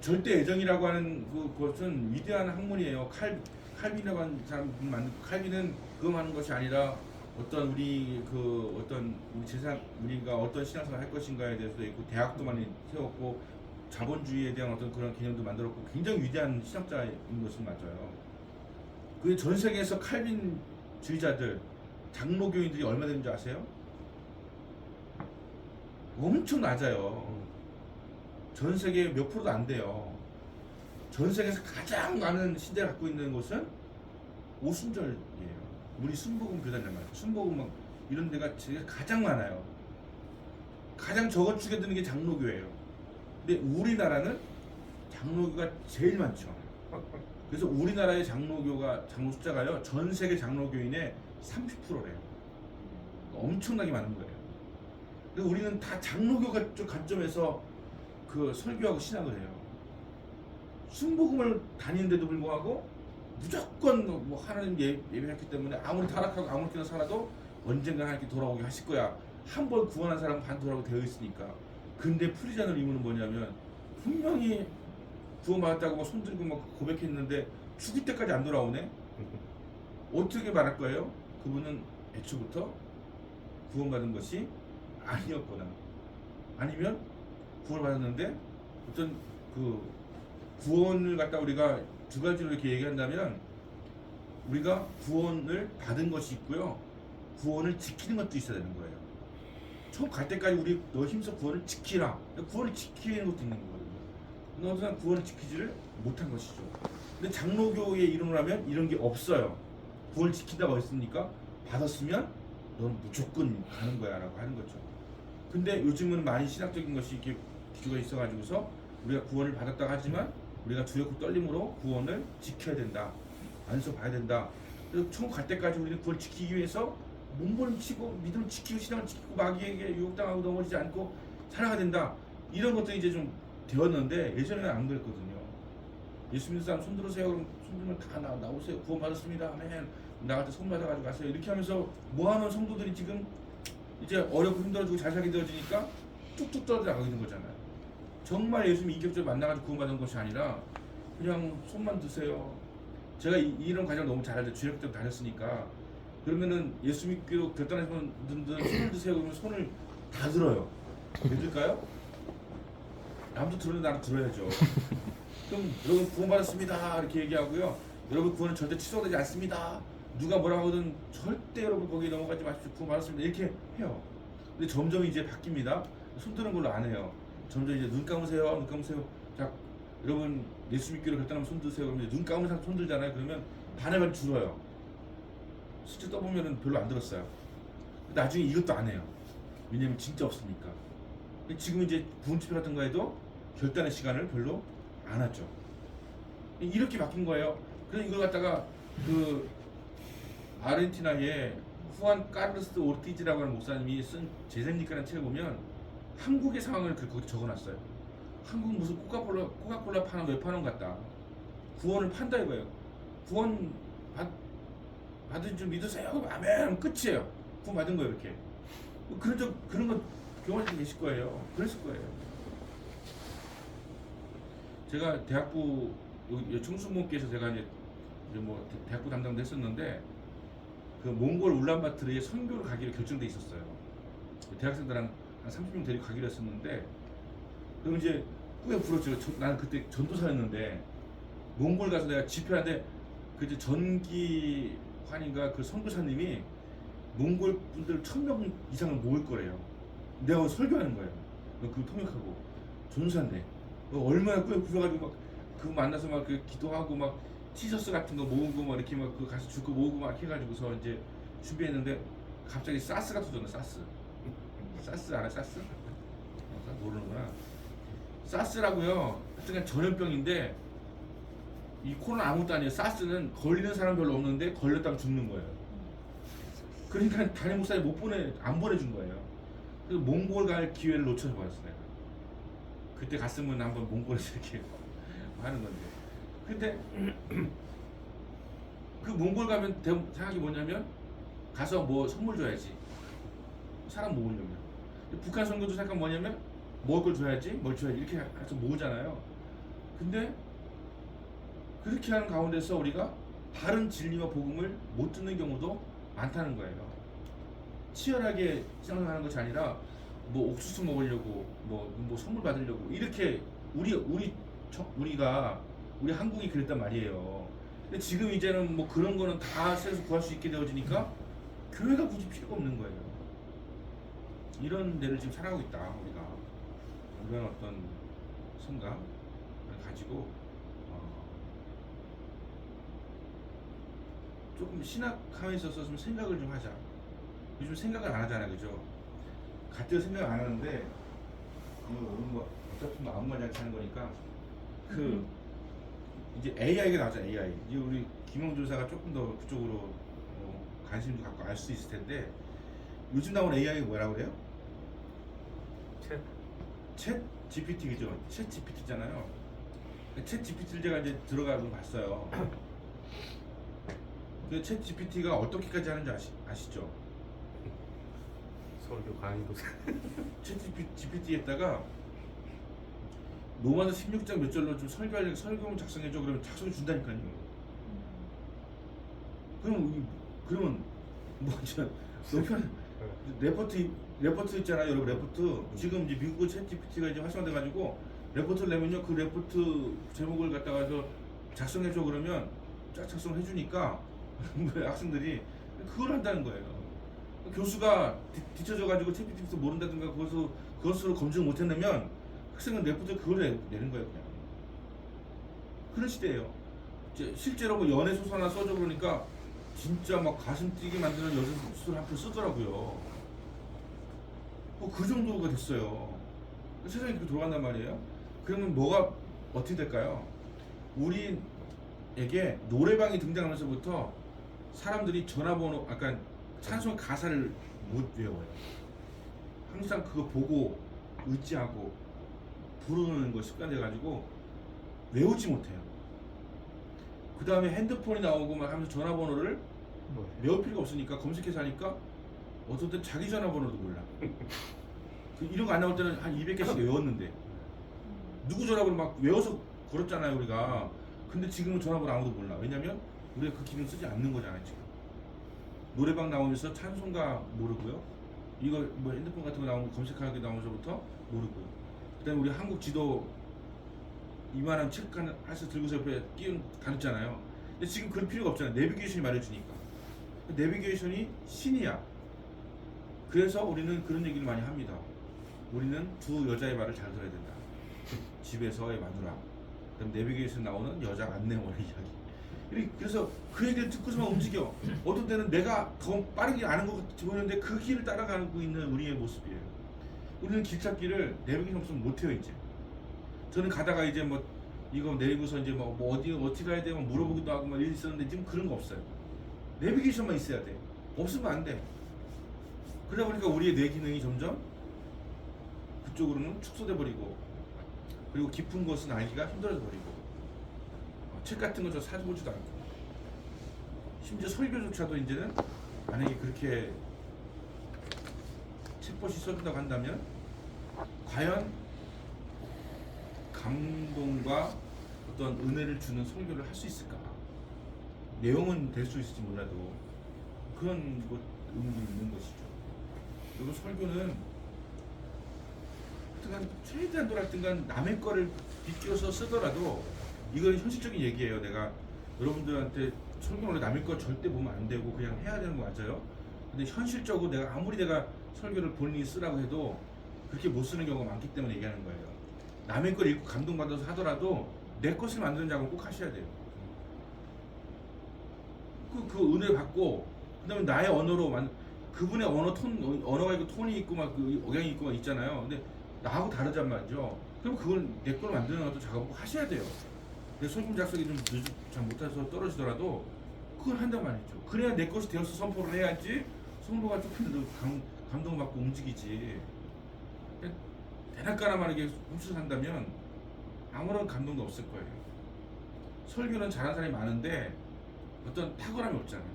절대 애정이라고 하는 그것은 위대한 학문이에요. 칼빈이라고 하는 사람 만든 칼빈은 그거 하는 것이 아니라 어떤 우리 우리가 어떤 신앙생활을 할 것인가에 대해서도 있고 대학도 많이 세웠고 자본주의에 대한 어떤 그런 개념도 만들었고 굉장히 위대한 신학자인 것은 맞아요. 그 전 세계에서 칼빈주의자들 장로교인들이 얼마 되는지 아세요? 엄청 낮아요. 전 세계 몇 프로도 안 돼요. 전 세계에서 가장 많은 신대를 갖고 있는 곳은 오순절이에요. 우리 순복음 교단이란 말이에요. 순복음 막 이런 데가 가장 많아요. 가장 적은 축에 드는 게 장로교예요. 근데 우리나라는 장로교가 제일 많죠. 그래서 우리나라의 장로 숫자가요 전 세계 장로교인의 30%래요. 엄청나게 많은 거예요. 그래서 우리는 다 장로교 쪽 관점에서 그 설교하고 신학을 해요. 순복음을 다니는데도 불구하고 무조건 뭐 하나님 예배했기 때문에 아무리 타락하고 아무리 그냥 살아도 언젠가 하나님께 돌아오게 하실 거야. 한 번 구원한 사람은 반 돌아오게 되어 있으니까. 근데 풀리지 않을 의무는 뭐냐면 분명히 구원받았다고 막 손들고 막 고백했는데 죽을 때까지 안 돌아오네? 어떻게 말할 거예요? 그분은 애초부터 구원받은 것이 아니었거나 아니면 구원받았는데 어떤 그 구원을 갖다 우리가 두 가지로 이렇게 얘기한다면 우리가 구원을 받은 것이 있고요. 구원을 지키는 것도 있어야 되는 거예요. 처음 갈 때까지 우리 너 힘써 구원을 지키라. 구원을 지키는 것도 있는 거거든요. 근데 어떤 사람 구원을 지키지를 못한 것이죠. 근데 장로교에 이름을 이런 게 없어요. 구원을 지킨다고 했습니까? 받았으면 너는 무조건 가는 거야 라고 하는 거죠. 근데 요즘은 많이 신학적인 것이 이렇게 기조가 있어가지고서 우리가 구원을 받았다 하지만 우리가 두렵고 떨림으로 구원을 지켜야 된다. 안에서 봐야 된다. 그래서 천국 갈 때까지 우리는 그걸 지키기 위해서 몸부림치고 믿음을 지키고 신앙을 지키고 마귀에게 유혹당하고 넘어지지 않고 살아가야 된다. 이런 것들이 이제 좀 되었는데 예전에는 안 그랬거든요. 예수 믿는 사람 손 들으세요. 그럼 손 들면 다 나오세요. 구원 받았습니다. 아멘. 나갈 때 손 받아가지고 가세요. 이렇게 하면서 뭐하는 성도들이 지금 이제 어렵고 힘들어지고 잘 살게 되어지니까 뚝뚝 떨어져 나가게 된 거잖아요. 정말 예수님 인격적으로 만나가지고 구원받은 것이 아니라 그냥 손만 드세요. 제가 이런 과정을 너무 잘 알죠. 주일학교 때부터 다녔으니까. 그러면은 예수 믿기로 결단하신 분들은 손을 드세요. 그러면 손을 다 들어요. 왜 들까요? 남도 들었는데 나도 들어야죠. 그럼 여러분 구원받았습니다. 이렇게 얘기하고요. 여러분 구원은 절대 취소되지 않습니다. 누가 뭐라고 하든 절대 여러분 거기에 넘어가지 마십시오. 구원받았습니다. 이렇게 해요. 근데 점점 이제 바뀝니다. 손 드는 걸로 안 해요. 점점 이제 눈 감으세요. 눈 감으세요. 자, 여러분 예수 믿기로 결단하면 손 드세요. 그러면 이제 눈 감은 상태 손 들잖아요. 그러면 반에 반 줄어요. 수치 떠보면은 별로 안 들었어요. 나중에 이것도 안 해요. 왜냐면 진짜 없으니까. 지금 이제 부흥집회 같은 거에도 결단의 시간을 별로 안 하죠. 이렇게 바뀐 거예요. 그래서 이걸 갖다가 그 아르헨티나의 후안 카르로스 오르티즈라고 하는 목사님이 쓴 제생니까라는 책을 보면 한국의 상황을 거기 적어놨어요. 한국 무슨 코카콜라 파는 외판원 같다. 구원을 판다 이거예요. 구원 받은 줄 믿으세요. 아멘. 끝이에요. 구원 받은 거예요 이렇게. 그런 거 경험하시고 계실 거예요. 그랬을 거예요. 제가 대학부 청수문께서 제가 이제 뭐 대학부 담당도 했었는데 그 몽골 울란바토르에 선교를 가기로 결정돼 있었어요. 대학생들랑 한 30명 데리고 가기로 했었는데 그럼 이제 꾸에 불었죠. 나는 그때 전도사였는데 몽골 가서 내가 집회하는데 그 이제 전기환인가 그 선교사님이 몽골 분들 1000명 이상을 모을 거래요. 내가 설교하는 거예요. 그 통역하고 전도사인데 얼마나 꾸에 불어가지고 막 그 만나서 막 그 기도하고 막 티셔츠 같은 거 모으고 막 이렇게 막 그 가서 주고 모으고 막 해가지고서 이제 준비했는데 갑자기 사스가 터졌네. 사스 알아? 사스? 모르는구나. 사스라고요. 하여튼 전염병인데 이 코로나 아무것도 아니에요. 사스는 걸리는 사람 별로 없는데 걸렸다면 죽는 거예요. 그러니까 담임 목사님 안 보내준 거예요. 그래서 몽골 갈 기회를 놓쳐서 버렸어요. 내가. 그때 갔으면 한번 몽골에서 이렇게 하는 건데. 근데 그 몽골 가면 생각이 뭐냐면 가서 뭐 선물 줘야지. 사람 모으려면. 북한 선교도 생각 뭐냐면 먹을 걸 줘야지, 뭘 줘야지 이렇게 해서 모으잖아요. 근데 그렇게 하는 가운데서 우리가 바른 진리와 복음을 못 듣는 경우도 많다는 거예요. 치열하게 생각하는 것이 아니라 뭐 옥수수 먹으려고 뭐 선물 받으려고 이렇게 우리가 우리 한국이 그랬단 말이에요. 근데 지금 이제는 뭐 그런 거는 다 세서 구할 수 있게 되어지니까 교회가 굳이 필요가 없는 거예요. 이런 데를 지금 살아가고 있다 우리가. 이런 어떤 생각을 가지고 조금 신학함에 있어서 좀 생각을 좀 하자. 요즘 생각을 안 하잖아요, 그죠? 가뜩 생각을 안 하는데 오늘 뭐 어차피 뭐 아무 말 잘 하는 거니까 그 이제 AI가 나오잖아. AI. 이제 우리 김영 조사가 조금 더 그쪽으로 관심도 갖고 알 수 있을 텐데 요즘 나오는 AI가 뭐라고 그래요? 챗 GPT 그죠? 챗 GPT잖아요. 챗 GPT를 제가 이제 들어가서 봤어요. 그 챗 GPT가 어떻게까지 하는지 아시죠? 설교 강의도 챗 GPT에다가 로마서 16장 몇 절로 좀 설교문 작성해줘. 그러면 작성해 준다니까요. 그러면 뭐죠? 레포트 있잖아요, 여러분. 레포트 지금 이제 미국 챗 GPT가 이제 활성화돼가지고 레포트를 내면요 그 레포트 제목을 갖다가서 작성해줘 그러면 쫙 작성을 해주니까 학생들이 그걸 한다는 거예요. 교수가 뒤쳐져가지고 채피티에서 모른다든가 그것으로 검증을 못했냐면 학생은 레포트 그걸 내는 거예요 그냥. 그런 시대예요. 이제 실제로 뭐 연애 소설 하나 써줘 그러니까 진짜 막 가슴 뛰게 만드는 여자 소설 한 편 쓰더라고요. 그 정도가 됐어요. 세상이 그렇게 돌아간단 말이에요. 그러면 뭐가 어떻게 될까요? 우리에게 노래방이 등장하면서부터 사람들이 전화번호, 아까 찬송 가사를 못 외워요. 항상 그거 보고 의지하고 부르는 거 습관돼가지고 외우지 못해요. 그 다음에 핸드폰이 나오고 막 하면서 전화번호를 외울 필요가 없으니까 검색해서 하니까 어떤 때 자기 전화번호도 몰라. 이런 거 안 나올 때는 한 200개씩 외웠는데 누구 전화번호 막 외워서 걸었잖아요 우리가. 근데 지금은 전화번호 아무도 몰라. 왜냐면 우리가 그 기능 쓰지 않는 거잖아요 지금. 노래방 나오면서 찬송가 모르고요. 이거 뭐 핸드폰 같은 거 나오면 검색하기 나오면서부터 모르고요. 그다음에 우리 한국 지도 이만한 책 하나 들고서 옆에 끼운 다녔잖아요. 근데 지금 그럴 필요가 없잖아요. 내비게이션이 말해주니까. 내비게이션이 신이야. 그래서 우리는 그런 얘기를 많이 합니다. 우리는 두 여자의 말을 잘 들어야 된다. 집에서의 마누라, 그다음 내비게이션 나오는 여자 안내원의 이야기. 그래서 그 얘기를 듣고서만 움직여. 어떤 때는 내가 더 빠르게 아는 것 같이 보이는데 그 길을 따라가고 있는 우리의 모습이에요. 우리는 길찾기를 내비게이션 없으면 못해요 이제. 저는 가다가 이제 뭐 이거 내리고서 이제 뭐 어디 가야 돼? 막 물어보기도 하고 막 이런 있었는데 지금 그런 거 없어요. 내비게이션만 있어야 돼. 없으면 안 돼. 그러다 보니까 우리의 뇌 기능이 점점 그쪽으로는 축소돼 버리고, 그리고 깊은 곳은 알기가 힘들어져 버리고, 책 같은 거 저 사보지도 않고, 심지어 설교조차도 이제는 만약에 그렇게 책봇이 써준다고 한다면 과연 감동과 어떤 은혜를 주는 설교를 할 수 있을까? 내용은 될 수 있을지 몰라도 그런 것 의문이 있는 것이죠. 여러분, 설교는 하여튼간 최대한 돌아든간 남의 거를 비껴서 쓰더라도, 이건 현실적인 얘기예요. 내가 여러분들한테 설교는 원래 남의 거 절대 보면 안 되고 그냥 해야 되는 거 맞아요. 근데 현실적으로 내가 아무리 내가 설교를 본인이 쓰라고 해도 그렇게 못 쓰는 경우가 많기 때문에 얘기하는 거예요. 남의 걸 읽고 감동받아서 하더라도 내 것을 만드는 작업을 꼭 하셔야 돼요. 그 은혜 받고, 그 다음에 나의 언어로 그분의 언어가 있고 톤이 있고 막 그 억양이 있고 막 있잖아요. 근데 나하고 다르단 말이죠. 그럼 그걸 내 걸로 만드는 것도 작업을 꼭 하셔야 돼요. 내 설문 작성이 좀 잘 못해서 떨어지더라도 그걸 한단 말이죠. 그래야 내 것이 되어서 선포를 해야지 성도가 조금 감동받고 움직이지. 대낮가나마르게 훔쳐서 산다면 아무런 감동도 없을 거예요. 설교는 잘하는 사람이 많은데 어떤 탁월함이 없잖아요.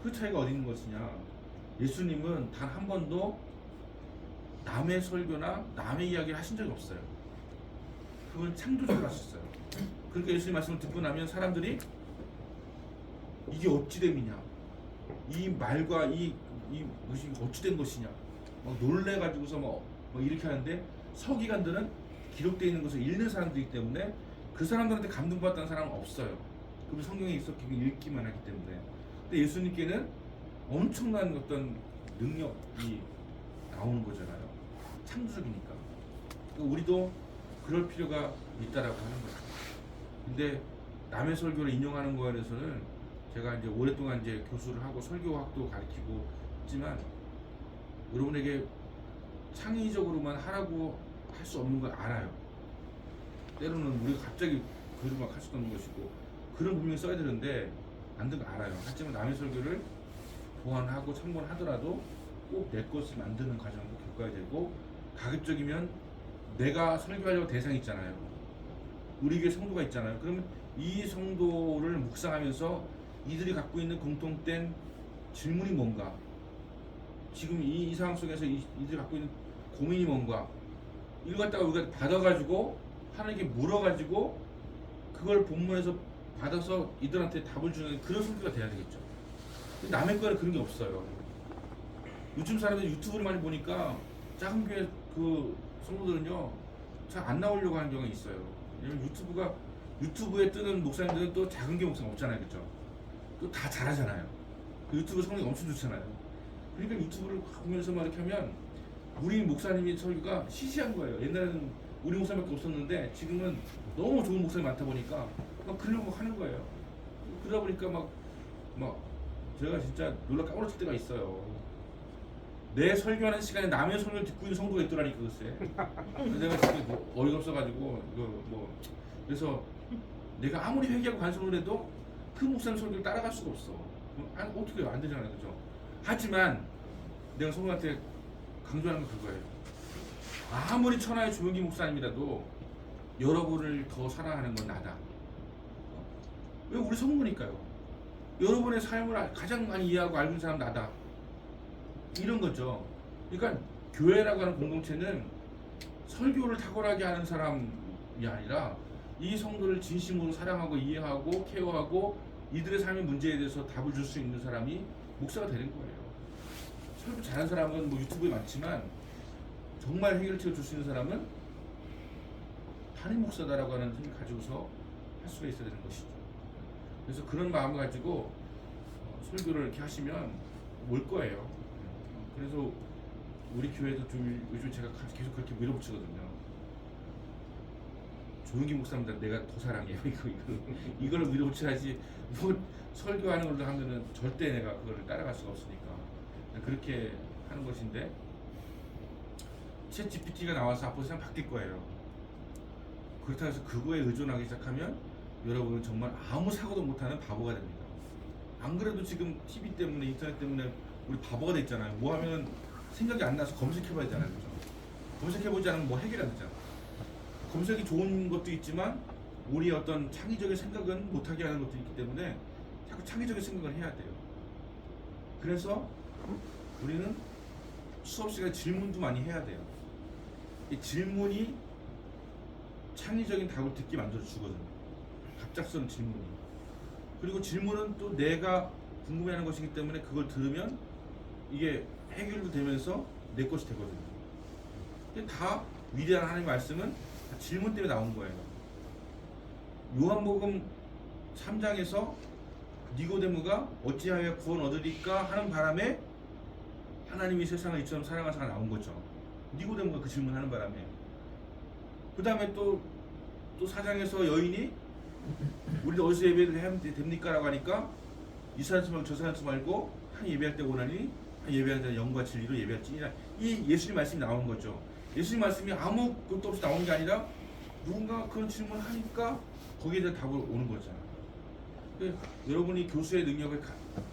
그 차이가 어디 있는 것이냐. 예수님은 단 한 번도 남의 설교나 남의 이야기를 하신 적이 없어요. 그걸 창조적으로 하셨어요. 그러니까 예수님 말씀을 듣고 나면 사람들이 이게 어찌됨이냐, 이 말과 이 것이 어찌된 것이냐 막 놀래가지고서 뭐 이렇게 하는데, 서기관들은 기록되어 있는 것을 읽는 사람들이기 때문에 그 사람들한테 감동받았다는 사람은 없어요. 그럼 성경에 있었기 읽기만 하기 때문에. 근데 예수님께는 엄청난 어떤 능력이 나오는 거잖아요. 창조적이니까. 우리도 그럴 필요가 있다라고 하는 거죠. 근데 남의 설교를 인용하는 거에 대해서는 제가 이제 오랫동안 이제 교수를 하고 설교학도 가르치고 있지만, 여러분에게 창의적으로만 하라고 할 수 없는 걸 알아요. 때로는 우리가 갑자기 글을 막 할 수도 없는 것이고, 글은 분명히 써야 되는데 안 되는 거 알아요. 하지만 남의 설교를 보완하고 참고를 하더라도 꼭 내 것을 만드는 과정도 겪어야 되고, 가급적이면 내가 설교하려고 대상이 있잖아요. 우리 교회 성도가 있잖아요. 그러면 이 성도를 묵상하면서 이들이 갖고 있는 공통된 질문이 뭔가, 지금 이 상황 속에서 이들이 갖고 있는 고민이 뭔가, 이걸 갖다가 우리가 받아가지고 하나님께 물어가지고 그걸 본문에서 받아서 이들한테 답을 주는 그런 성도가 돼야 되겠죠. 남의 거는 그런 게 없어요. 요즘 사람들이 유튜브를 많이 보니까 작은 교회 그 성도들은요, 잘 안 나오려고 하는 경우가 있어요. 왜냐면 유튜브에 뜨는 목사님들은 또 작은 게 목사가 없잖아요, 그렇죠? 또 다 잘하잖아요. 그 유튜브 성능이 엄청 좋잖아요. 그러니까 유튜브를 보면서 막 이렇게 하면 우리 목사님이 설교가 시시한 거예요. 옛날에는 우리 목사님밖에 없었는데 지금은 너무 좋은 목사님 많다 보니까 막 그러려고 하는 거예요. 그러다 보니까 막 제가 진짜 놀라 까무러칠 때가 있어요. 내 설교하는 시간에 남의 설교를 듣고 있는 성도가 있더라니까 글쎄. 그래서 내가 진짜 뭐 어이가 없어가지고 그래서 내가 아무리 회개하고 간섭을 해도 그 목사님 설교를 따라갈 수가 없어. 아니, 어떻게 해요? 안 되잖아요, 그죠? 하지만 내가 성도한테 강조하는 건 그거예요. 아무리 천하의 조용기 목사님이라도 여러분을 더 사랑하는 건 나다. 왜? 우리 성도니까요. 여러분의 삶을 가장 많이 이해하고 알고 있는 사람 나다. 이런 거죠. 그러니까 교회라고 하는 공동체는 설교를 탁월하게 하는 사람이 아니라 이 성도를 진심으로 사랑하고 이해하고 케어하고 이들의 삶의 문제에 대해서 답을 줄 수 있는 사람이 목사가 되는 거예요. 설교 잘하는 사람은 뭐 유튜브에 많지만 정말 해결책을 줄 수 있는 사람은 담임 목사다라고 하는 힘을 가지고서 할 수가 있어야 되는 것이죠. 그래서 그런 마음을 가지고 설교를 이렇게 하시면 올 거예요. 그래서 우리 교회도 좀 요즘 제가 계속 그렇게 밀어붙이거든요. 조용기 목사님들 내가 더 사랑해요. 이걸 밀어붙여야지. 뭐 설교하는 걸로 하면은 절대 내가 그걸 따라갈 수가 없으니까 그렇게 하는 것인데 챗 GPT가 나와서 앞으로 세상 바뀔 거예요. 그렇다고 해서 그거에 의존하기 시작하면 여러분은 정말 아무 사고도 못하는 바보가 됩니다. 안 그래도 지금 TV 때문에 인터넷 때문에 우리 바보가 됐잖아요. 뭐 하면 생각이 안 나서 검색해봐야 되잖아요. 그죠? 검색해보지 않으면 뭐 해결이 안 되잖아. 검색이 좋은 것도 있지만 우리의 어떤 창의적인 생각은 못하게 하는 것도 있기 때문에 자꾸 창의적인 생각을 해야 돼요. 그래서 우리는 수업 시간에 질문도 많이 해야 돼요. 이 질문이 창의적인 답을 듣게 만들어 주거든요. 갑작스러운 질문이. 그리고 질문은 또 내가 궁금해하는 것이기 때문에 그걸 들으면 이게 해결도 되면서 내 것이 되거든요. 근데 다 위대한 하나님의 말씀은 다 질문 때문에 나온 거예요. 요한복음 3장에서 니고데모가 어찌하여 구원 얻으리까 하는 바람에 하나님이 세상을 이처럼 사랑하사가 나온 거죠. 니고데모가 그 질문하는 바람에. 그 다음에 또 4장에서 여인이 우리도 어디서 예배를 해야 됩니까? 라고 하니까 이 사람수 말고 저 사람수 말고 한 예배할 때 원하니 한 예배하는 자는 영과 진리로 예배할지니라. 이 예수님 말씀이 나오는 거죠. 예수님 말씀이 아무것도 없이 나오는 게 아니라 누군가 그런 질문을 하니까 거기에 대한 답을 오는 거잖아요. 여러분이 교수의 능력을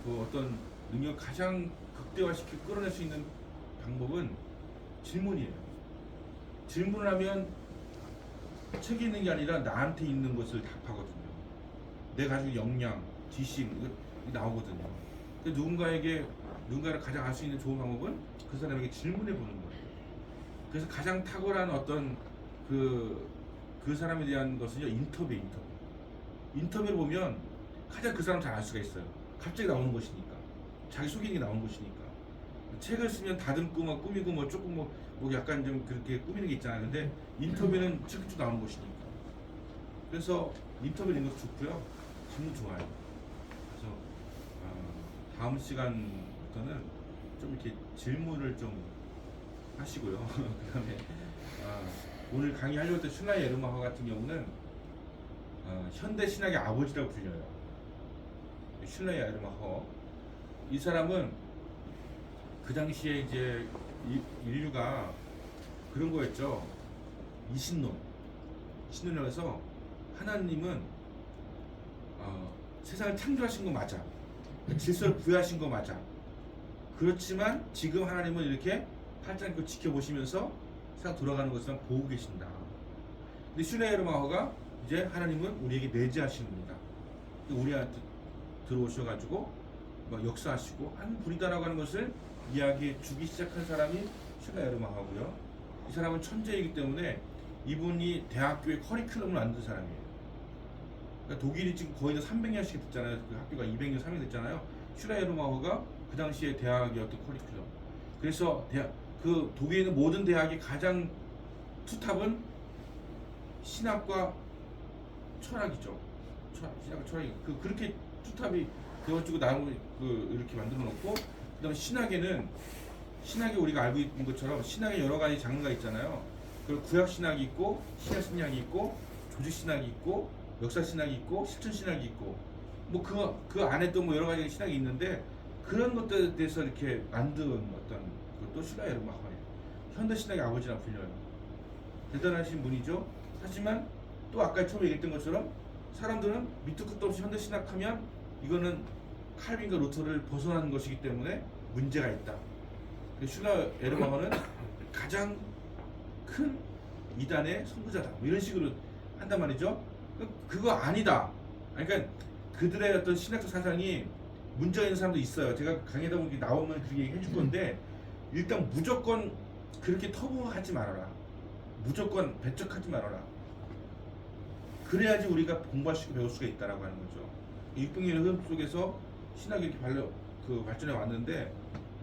어떤 능력을 가장 극대화시켜 끌어낼 수 있는 방법은 질문이에요. 질문을 하면 책이 있는 게 아니라 나한테 있는 것을 답하거든요. 내가 가지고 역량, 지식 이거 나오거든요. 누군가를 가장 알 수 있는 좋은 방법은 그 사람에게 질문해 보는 거예요. 그래서 가장 탁월한 어떤 그 사람에 대한 것은요, 인터뷰를 보면 가장 그 사람 잘 알 수가 있어요. 갑자기 나오는 것이니까. 자기 속이는 게 나오는 것이니까. 책을 쓰면 다듬고 뭐 꾸미고 뭐 조금 뭐 약간 좀 그렇게 꾸미는 게 있잖아요. 근데 인터뷰는 책이 나오는 것이니까. 그래서 인터뷰 읽는 것도 좋고요. 질문 좋아요. 그래서 다음 시간부터는 좀 이렇게 질문을 좀 하시고요. 그다음에 오늘 강의하려고 했던 슐라이 에르마허 같은 경우는 현대 신학의 아버지라고 불려요. 슐라이 에르마허. 이 사람은 그 당시에 이제 인류가 그런 거였죠. 이신론이라고 해서 하나님은 세상을 창조하신 거 맞아. 질서를 부여하신 거 맞아. 그렇지만 지금 하나님은 이렇게 팔짱 끼고 지켜보시면서 세상 돌아가는 것을 보고 계신다. 근데 슐라이 에르마허가 이제 하나님은 우리에게 내재하시는 분이다. 우리한테 들어오셔가지고 막 역사하시고 하는 분이다라고 하는 것을 이야기해 주기 시작한 사람이 슐라이 에르마허고요. 이 사람은 천재이기 때문에 이분이 대학교의 커리큘럼을 만든 사람이에요. 그러니까 독일이 지금 거의 300년씩 됐잖아요. 그 학교가 200년, 300년 됐잖아요. 슐라이 에르마허가 그 당시에 대학의 어떤 커리큘럼. 그래서 그 독일에 있는 모든 대학의 가장 투탑은 신학과 철학이죠. 신학과 철학이 그렇게 투탑이 되어지고 나무 이렇게 만들어 놓고 그다음에 신학에 우리가 알고 있는 것처럼 신학에 여러 가지 장르가 있잖아요. 그 구약 신학이 있고 신약 신학이 있고 조직 신학이 있고 역사 신학이 있고 실천 신학이 있고 뭐 그 안에 또 뭐 여러 가지 신학이 있는데 그런 것들에 대해서 이렇게 만든 어떤 그것도 슐라 에르마하예요. 현대 신학의 아버지라 불려요. 대단하신 분이죠. 하지만 또 아까 처음에 얘기했던 것처럼 사람들은 밑도 끝도 없이 현대 신학하면 이거는 칼빈과 루터를 벗어나는 것이기 때문에 문제가 있다. 슐라 에르마하는 가장 큰 이단의 선구자다. 뭐 이런 식으로 한단 말이죠. 그거 아니다. 그러니까 그들의 어떤 신학적 사상이 문제가 있는 사람도 있어요. 제가 강의하다 보면 나오면 그렇게 얘기해 줄 건데 일단 무조건 그렇게 터부하지 말아라. 무조건 배척하지 말아라. 그래야지 우리가 공부할 수 있고 배울 수가 있다라고 하는 거죠. 600년의 흐름 속에서 신학이 이렇게 발전해 왔는데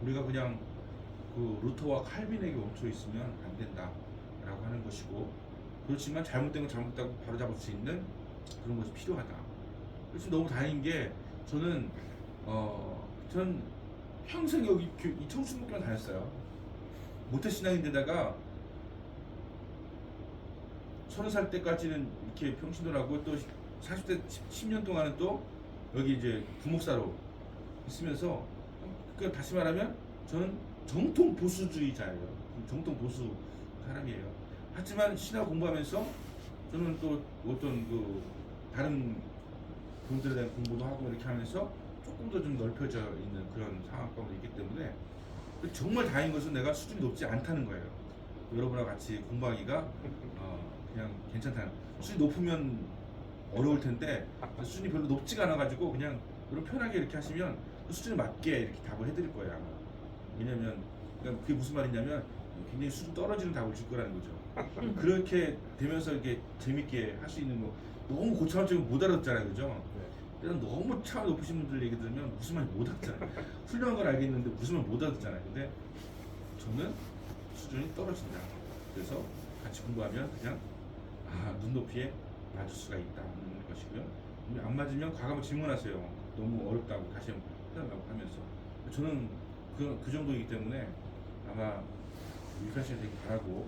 우리가 그냥 그 루터와 칼빈에게 멈춰 있으면 안 된다라고 하는 것이고 그렇지만 잘못된 건 잘못됐다고 바로 잡을 수 있는 그런 것이 필요하다. 그래서 너무 다행인 게 저는 평생 여기 이 청춘학교만 다녔어요. 모태 신앙인데다가 30살 때까지는 이렇게 평신도라고 또 40대 10년 동안은 또 여기 이제 부목사로 있으면서 그 다시 말하면 저는 정통 보수주의자예요. 정통 보수 사람이에요. 하지만 신학 공부하면서 저는 또 어떤 그 다른 분들에 대한 공부도 하고 이렇게 하면서 조금 더 좀 넓혀져 있는 그런 상황 가운데 있기 때문에 정말 다행인 것은 내가 수준이 높지 않다는 거예요. 여러분과 같이 공부하기가 그냥 괜찮다는. 수준이 높으면 어려울 텐데 수준이 별로 높지가 않아가지고 그냥 여러분 편하게 이렇게 하시면 그 수준에 맞게 이렇게 답을 해드릴 거예요. 아마. 왜냐면 그러니까 그게 무슨 말이냐면 굉장히 수준 떨어지는 답을 줄 거라는 거죠. 그렇게 되면서 이렇게 재밌게 할 수 있는 거 너무 고차원적으로 못 알아듣잖아요, 그죠? 그래서 너무 차원 높으신 분들 얘기 들으면 무슨 말인지 못 알아듣잖아요. 훌륭한 건 알겠는데 무슨 말 못 알아듣잖아요. 근데 저는 수준이 떨어진다. 그래서 같이 공부하면 그냥 눈높이에 맞을 수가 있다는 것이고요. 안 맞으면 과감히 질문하세요. 너무 어렵다고 다시 해달라고 하면서 저는 그 정도이기 때문에 아마 유익하시길 되게 바라고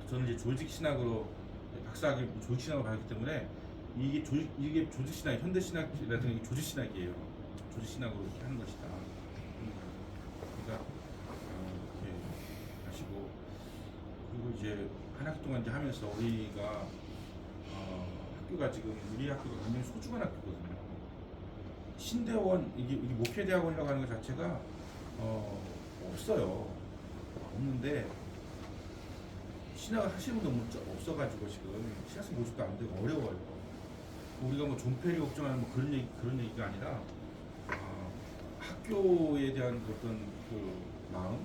저는 이제 조직 신학으로 박사학위 조직 신학을 받았기 때문에 이게 조직 신학, 현대 신학이라든가 조직 신학이에요. 조직 신학으로 이렇게 하는 것이다. 그러니까 이렇게 하시고 그리고 이제 한 학기 동안 이제 하면서 우리가 학교가 지금 우리 학교가 굉장히 소중한 학교거든요. 신대원 이게 목회대학원이라고 하는 것 자체가 없어요. 없는데 신학을 하시는 분도 없어가지고 지금 신학생 모집도 안 되고 어려워요. 우리가 뭐 존폐를 걱정하는 뭐 그런 얘기가 아니라 학교에 대한 어떤 그 마음을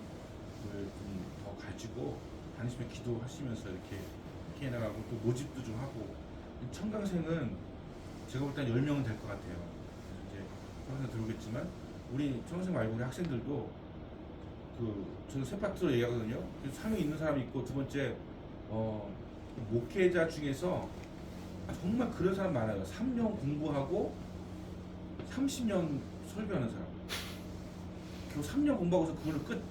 좀 더 가지고 다니시면 기도하시면서 이렇게 해나가고 또 모집도 좀 하고 청강생은 제가 볼 때 10명은 될 것 같아요. 이제 청강생 들어오겠지만 우리 청강생 말고 우리 학생들도 저는 세 파트로 얘기하거든요. 3명 있는 사람이 있고 두 번째 목회자 중에서 정말 그런 사람 많아요. 3년 공부하고 30년 설교하는 사람. 겨우 3년 공부하고서 그거를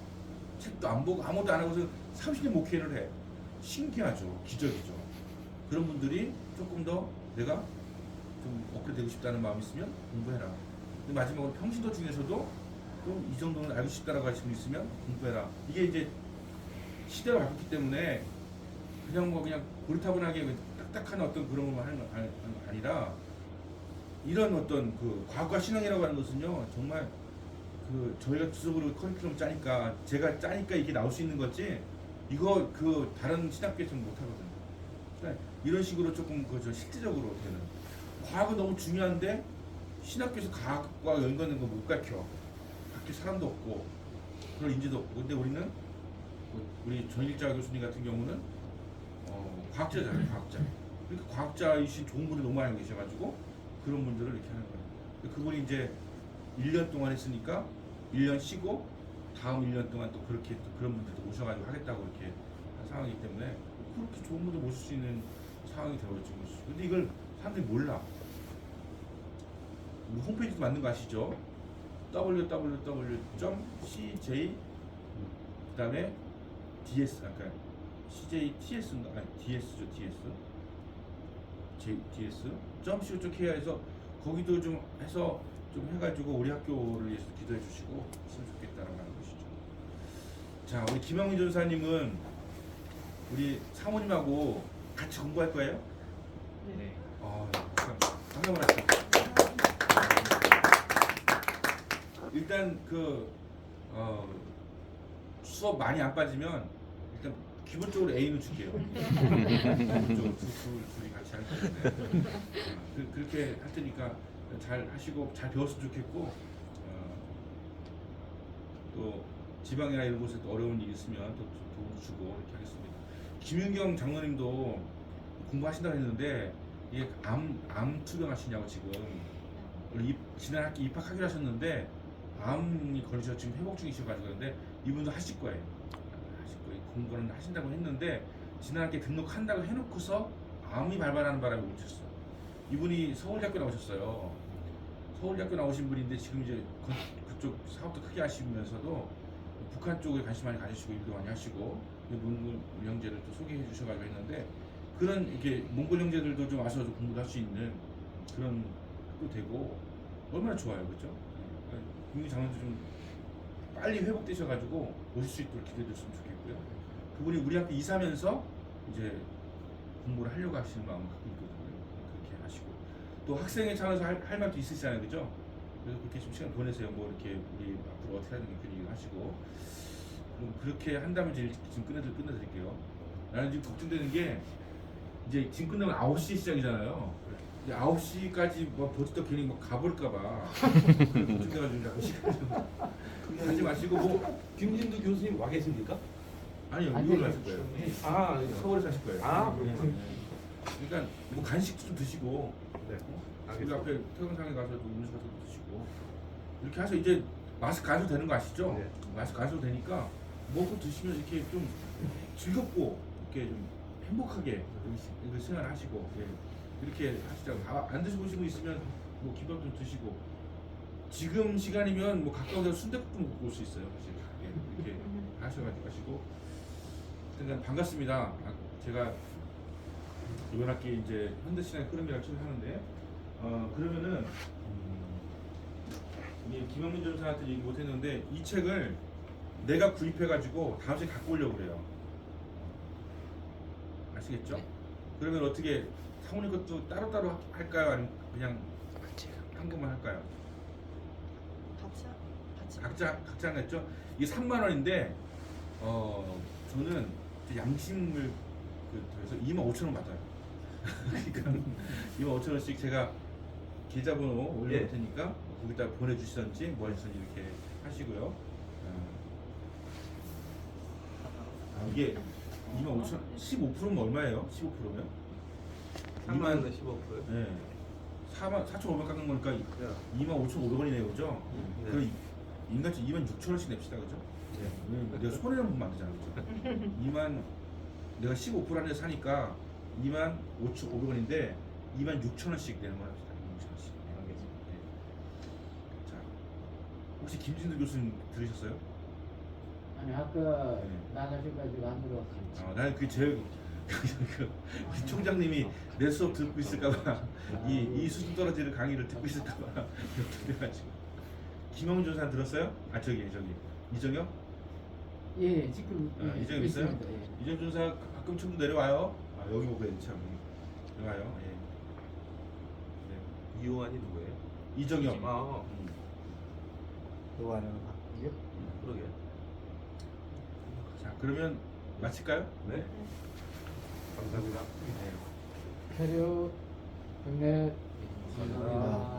책도 안 보고 아무것도 안 하고서 30년 목회를 해. 신기하죠. 기적이죠. 그런 분들이 조금 더 내가 좀 업그레이드 되고 싶다는 마음이 있으면 공부해라. 근데 마지막으로 평신도 중에서도 또 이 정도는 알고 싶다라고 하시는 분 있으면 공부해라. 이게 이제 시대가 바뀌기 때문에 그냥 고리타분하게 딱딱한 어떤 그런 것만 하는 건 아니라 이런 어떤 그 과학과 신앙이라고 하는 것은요 정말 저희가 주석으로 커리큘럼 짜니까 제가 짜니까 이게 나올 수 있는 거지 이거 다른 신학교에서는 못 하거든요. 그러니까 이런 식으로 조금 실질적으로 되는 과학은 너무 중요한데 신학교에서 과학과 연관된 거 못 가르쳐. 학교 사람도 없고 그런 인지도 없고 근데 우리는 우리 전일자 교수님 같은 경우는 과학자잖아요. 과학자. 그러니까 과학자이신 좋은 분이 너무 많이 계셔가지고 그런 분들을 이렇게 하는 거예요. 그분이 이제 1년 동안 했으니까 1년 쉬고 다음 1년 동안 또 그렇게 또 그런 분들도 오셔가지고 하겠다고 이렇게 한 상황이기 때문에 그렇게 좋은 분들 모실 수 있는 상황이 되어있죠. 근데 이걸 사람들이 몰라. 우리 홈페이지도 만든 거 아시죠? www.cj 그다음에 ds 아까 cjts인가 아니 ds죠 ds ds.co.kr에서 거기도 좀 해서 좀 해가지고 우리 학교를 위해서 기도해 주시고 했으면 좋겠다라고 하는 것이죠. 자, 우리 김영민 전사님은 우리 사모님하고 같이 공부할 거예요? 네. 한명을 하시죠. 일단 수업 많이 안 빠지면 일단 기본적으로 A는 줄게요. 기본적으로 둘이 같이 할 건데 그렇게 할 테니까 잘 하시고 잘 배웠으면 좋겠고 또 지방이나 이런 곳에 또 어려운 일이 있으면 또 도움을 주고 이렇게 하겠습니다. 김윤경 장로님도 공부하신다고 했는데 이게 암 투병하시냐고 지금 지난 학기 입학하기로 하셨는데 암이 걸리셔서 지금 회복 중이셔가지고 그런데 이분도 하실 거예요. 공부는 하신다고 했는데 지난 학기에 등록한다고 해놓고서 암이 발발하는 바람에 오셨어요. 이분이 서울대학교 나오셨어요. 서울대학교 나오신 분인데 지금 이제 그쪽 사업도 크게 하시면서도 북한 쪽에 관심 많이 가지시고 일도 많이 하시고 몽골 형제를 또 소개해 주셔가지고 했는데 그런 이렇게 몽골 형제들도 좀 와서 좀 공부를 할 수 있는 그런 것도 되고 얼마나 좋아요, 그렇죠? 국민 장로도 좀 빨리 회복되셔가지고 오실 수 있도록 기대해줬으면 좋겠고요. 그분이 우리 학교 이사면서 이제 공부를 하려고 하시는 마음을 갖고 있거든요. 그렇게 하시고 또 학생회 차원에서 할 말도 있으시잖아요, 그죠? 그래서 그렇게 좀 시간 보내세요. 뭐 이렇게 우리 앞으로 어떻게 하는 그 얘기를 하시고 그럼 그렇게 한다면 이제 지금 끝내드릴게요. 나는 지금 걱정되는 게 이제 지금 끝나면 9시 시작이잖아요. 이제 9시까지 뭐 버티다 괜히 뭐 가버릴까봐 걱정돼가지고 자꾸 시간 좀 하지 마시고 뭐 김진두 교수님 와 계십니까? 아니요 이걸로 하실 거예요. 아, 서울에서 하실 거예요. 아, 네. 그러니까 뭐 간식도 좀 드시고 네. 우리 알겠습니다. 앞에 태영상에 가서도 음료수 같은 거 드시고 이렇게 해서 이제 마스크 안 써도 되는 거 아시죠? 네. 마스크 안 써도 되니까 먹고 드시면 이렇게 좀 즐겁고 이렇게 좀 행복하게 이렇게 생활을 하시고 예. 이렇게 하시자고. 안 드셔보신 분 있으면 뭐 김밥 좀 드시고 지금 시간이면 뭐 가까운 데서 순댓국도 먹고 올 수 있어요 사실. 예. 이렇게 하셔가지고 하시고 일단 반갑습니다. 제가 이번 학기 이제 현대신앙의 흐름이라고 하는데 그러면은 우리 김영민 전사한테 얘기 못했는데 이 책을 내가 구입해가지고 다음 주에 갖고 오려고 그래요. 아시겠죠? 그러면 어떻게 사모님 것도 따로따로 할까요? 아니면 그냥 한꺼번에 할까요? 각자 하겠죠? 이게 3만 원인데 저는 양심을 더해서 25,000원 받아요. 그러니까 25,000원씩 제가 계좌번호 올려놓을 테니까 거기다 보내주시든지 뭐 하시든지 이렇게 하시고요. 이게 25,000원 15%면 얼마예요? 15%면? 3만 원에 15%요? 네. 4,500 깎는 거니까 25,500원이네요, 그죠? 네. 그 인간치 26,000원씩 냅시다, 그죠? 네. 내가 손해는 보면 안 되잖아, 그죠? 내가 15% 안에 사니까 25,500원인데 26,000원씩 내는 걸 합시다. 26,000원씩. 네. 자, 혹시 김진두 교수님 들으셨어요? 아니 아까 네. 나가셔가지고 안 들어왔어요. 나는 그게 제일 우리 총장님이 내 수업 듣고 있을까봐 이 수준 떨어지는 강의를 듣고 있을까봐 그래가지고 김영민 전사 들었어요? 저기 이정혁? 예, 지금 이정혁 있어요? 있습니다. 예. 이정혁 전사 가끔 청도 내려와요. 여기 보고 참 내려와요. 예. 이호환이 누구예요? 이정혁. 아, 요하는 학교. 그러게. 자, 그러면 마칠까요? 네. 감사합니다. 폐료 경례 감사합니다.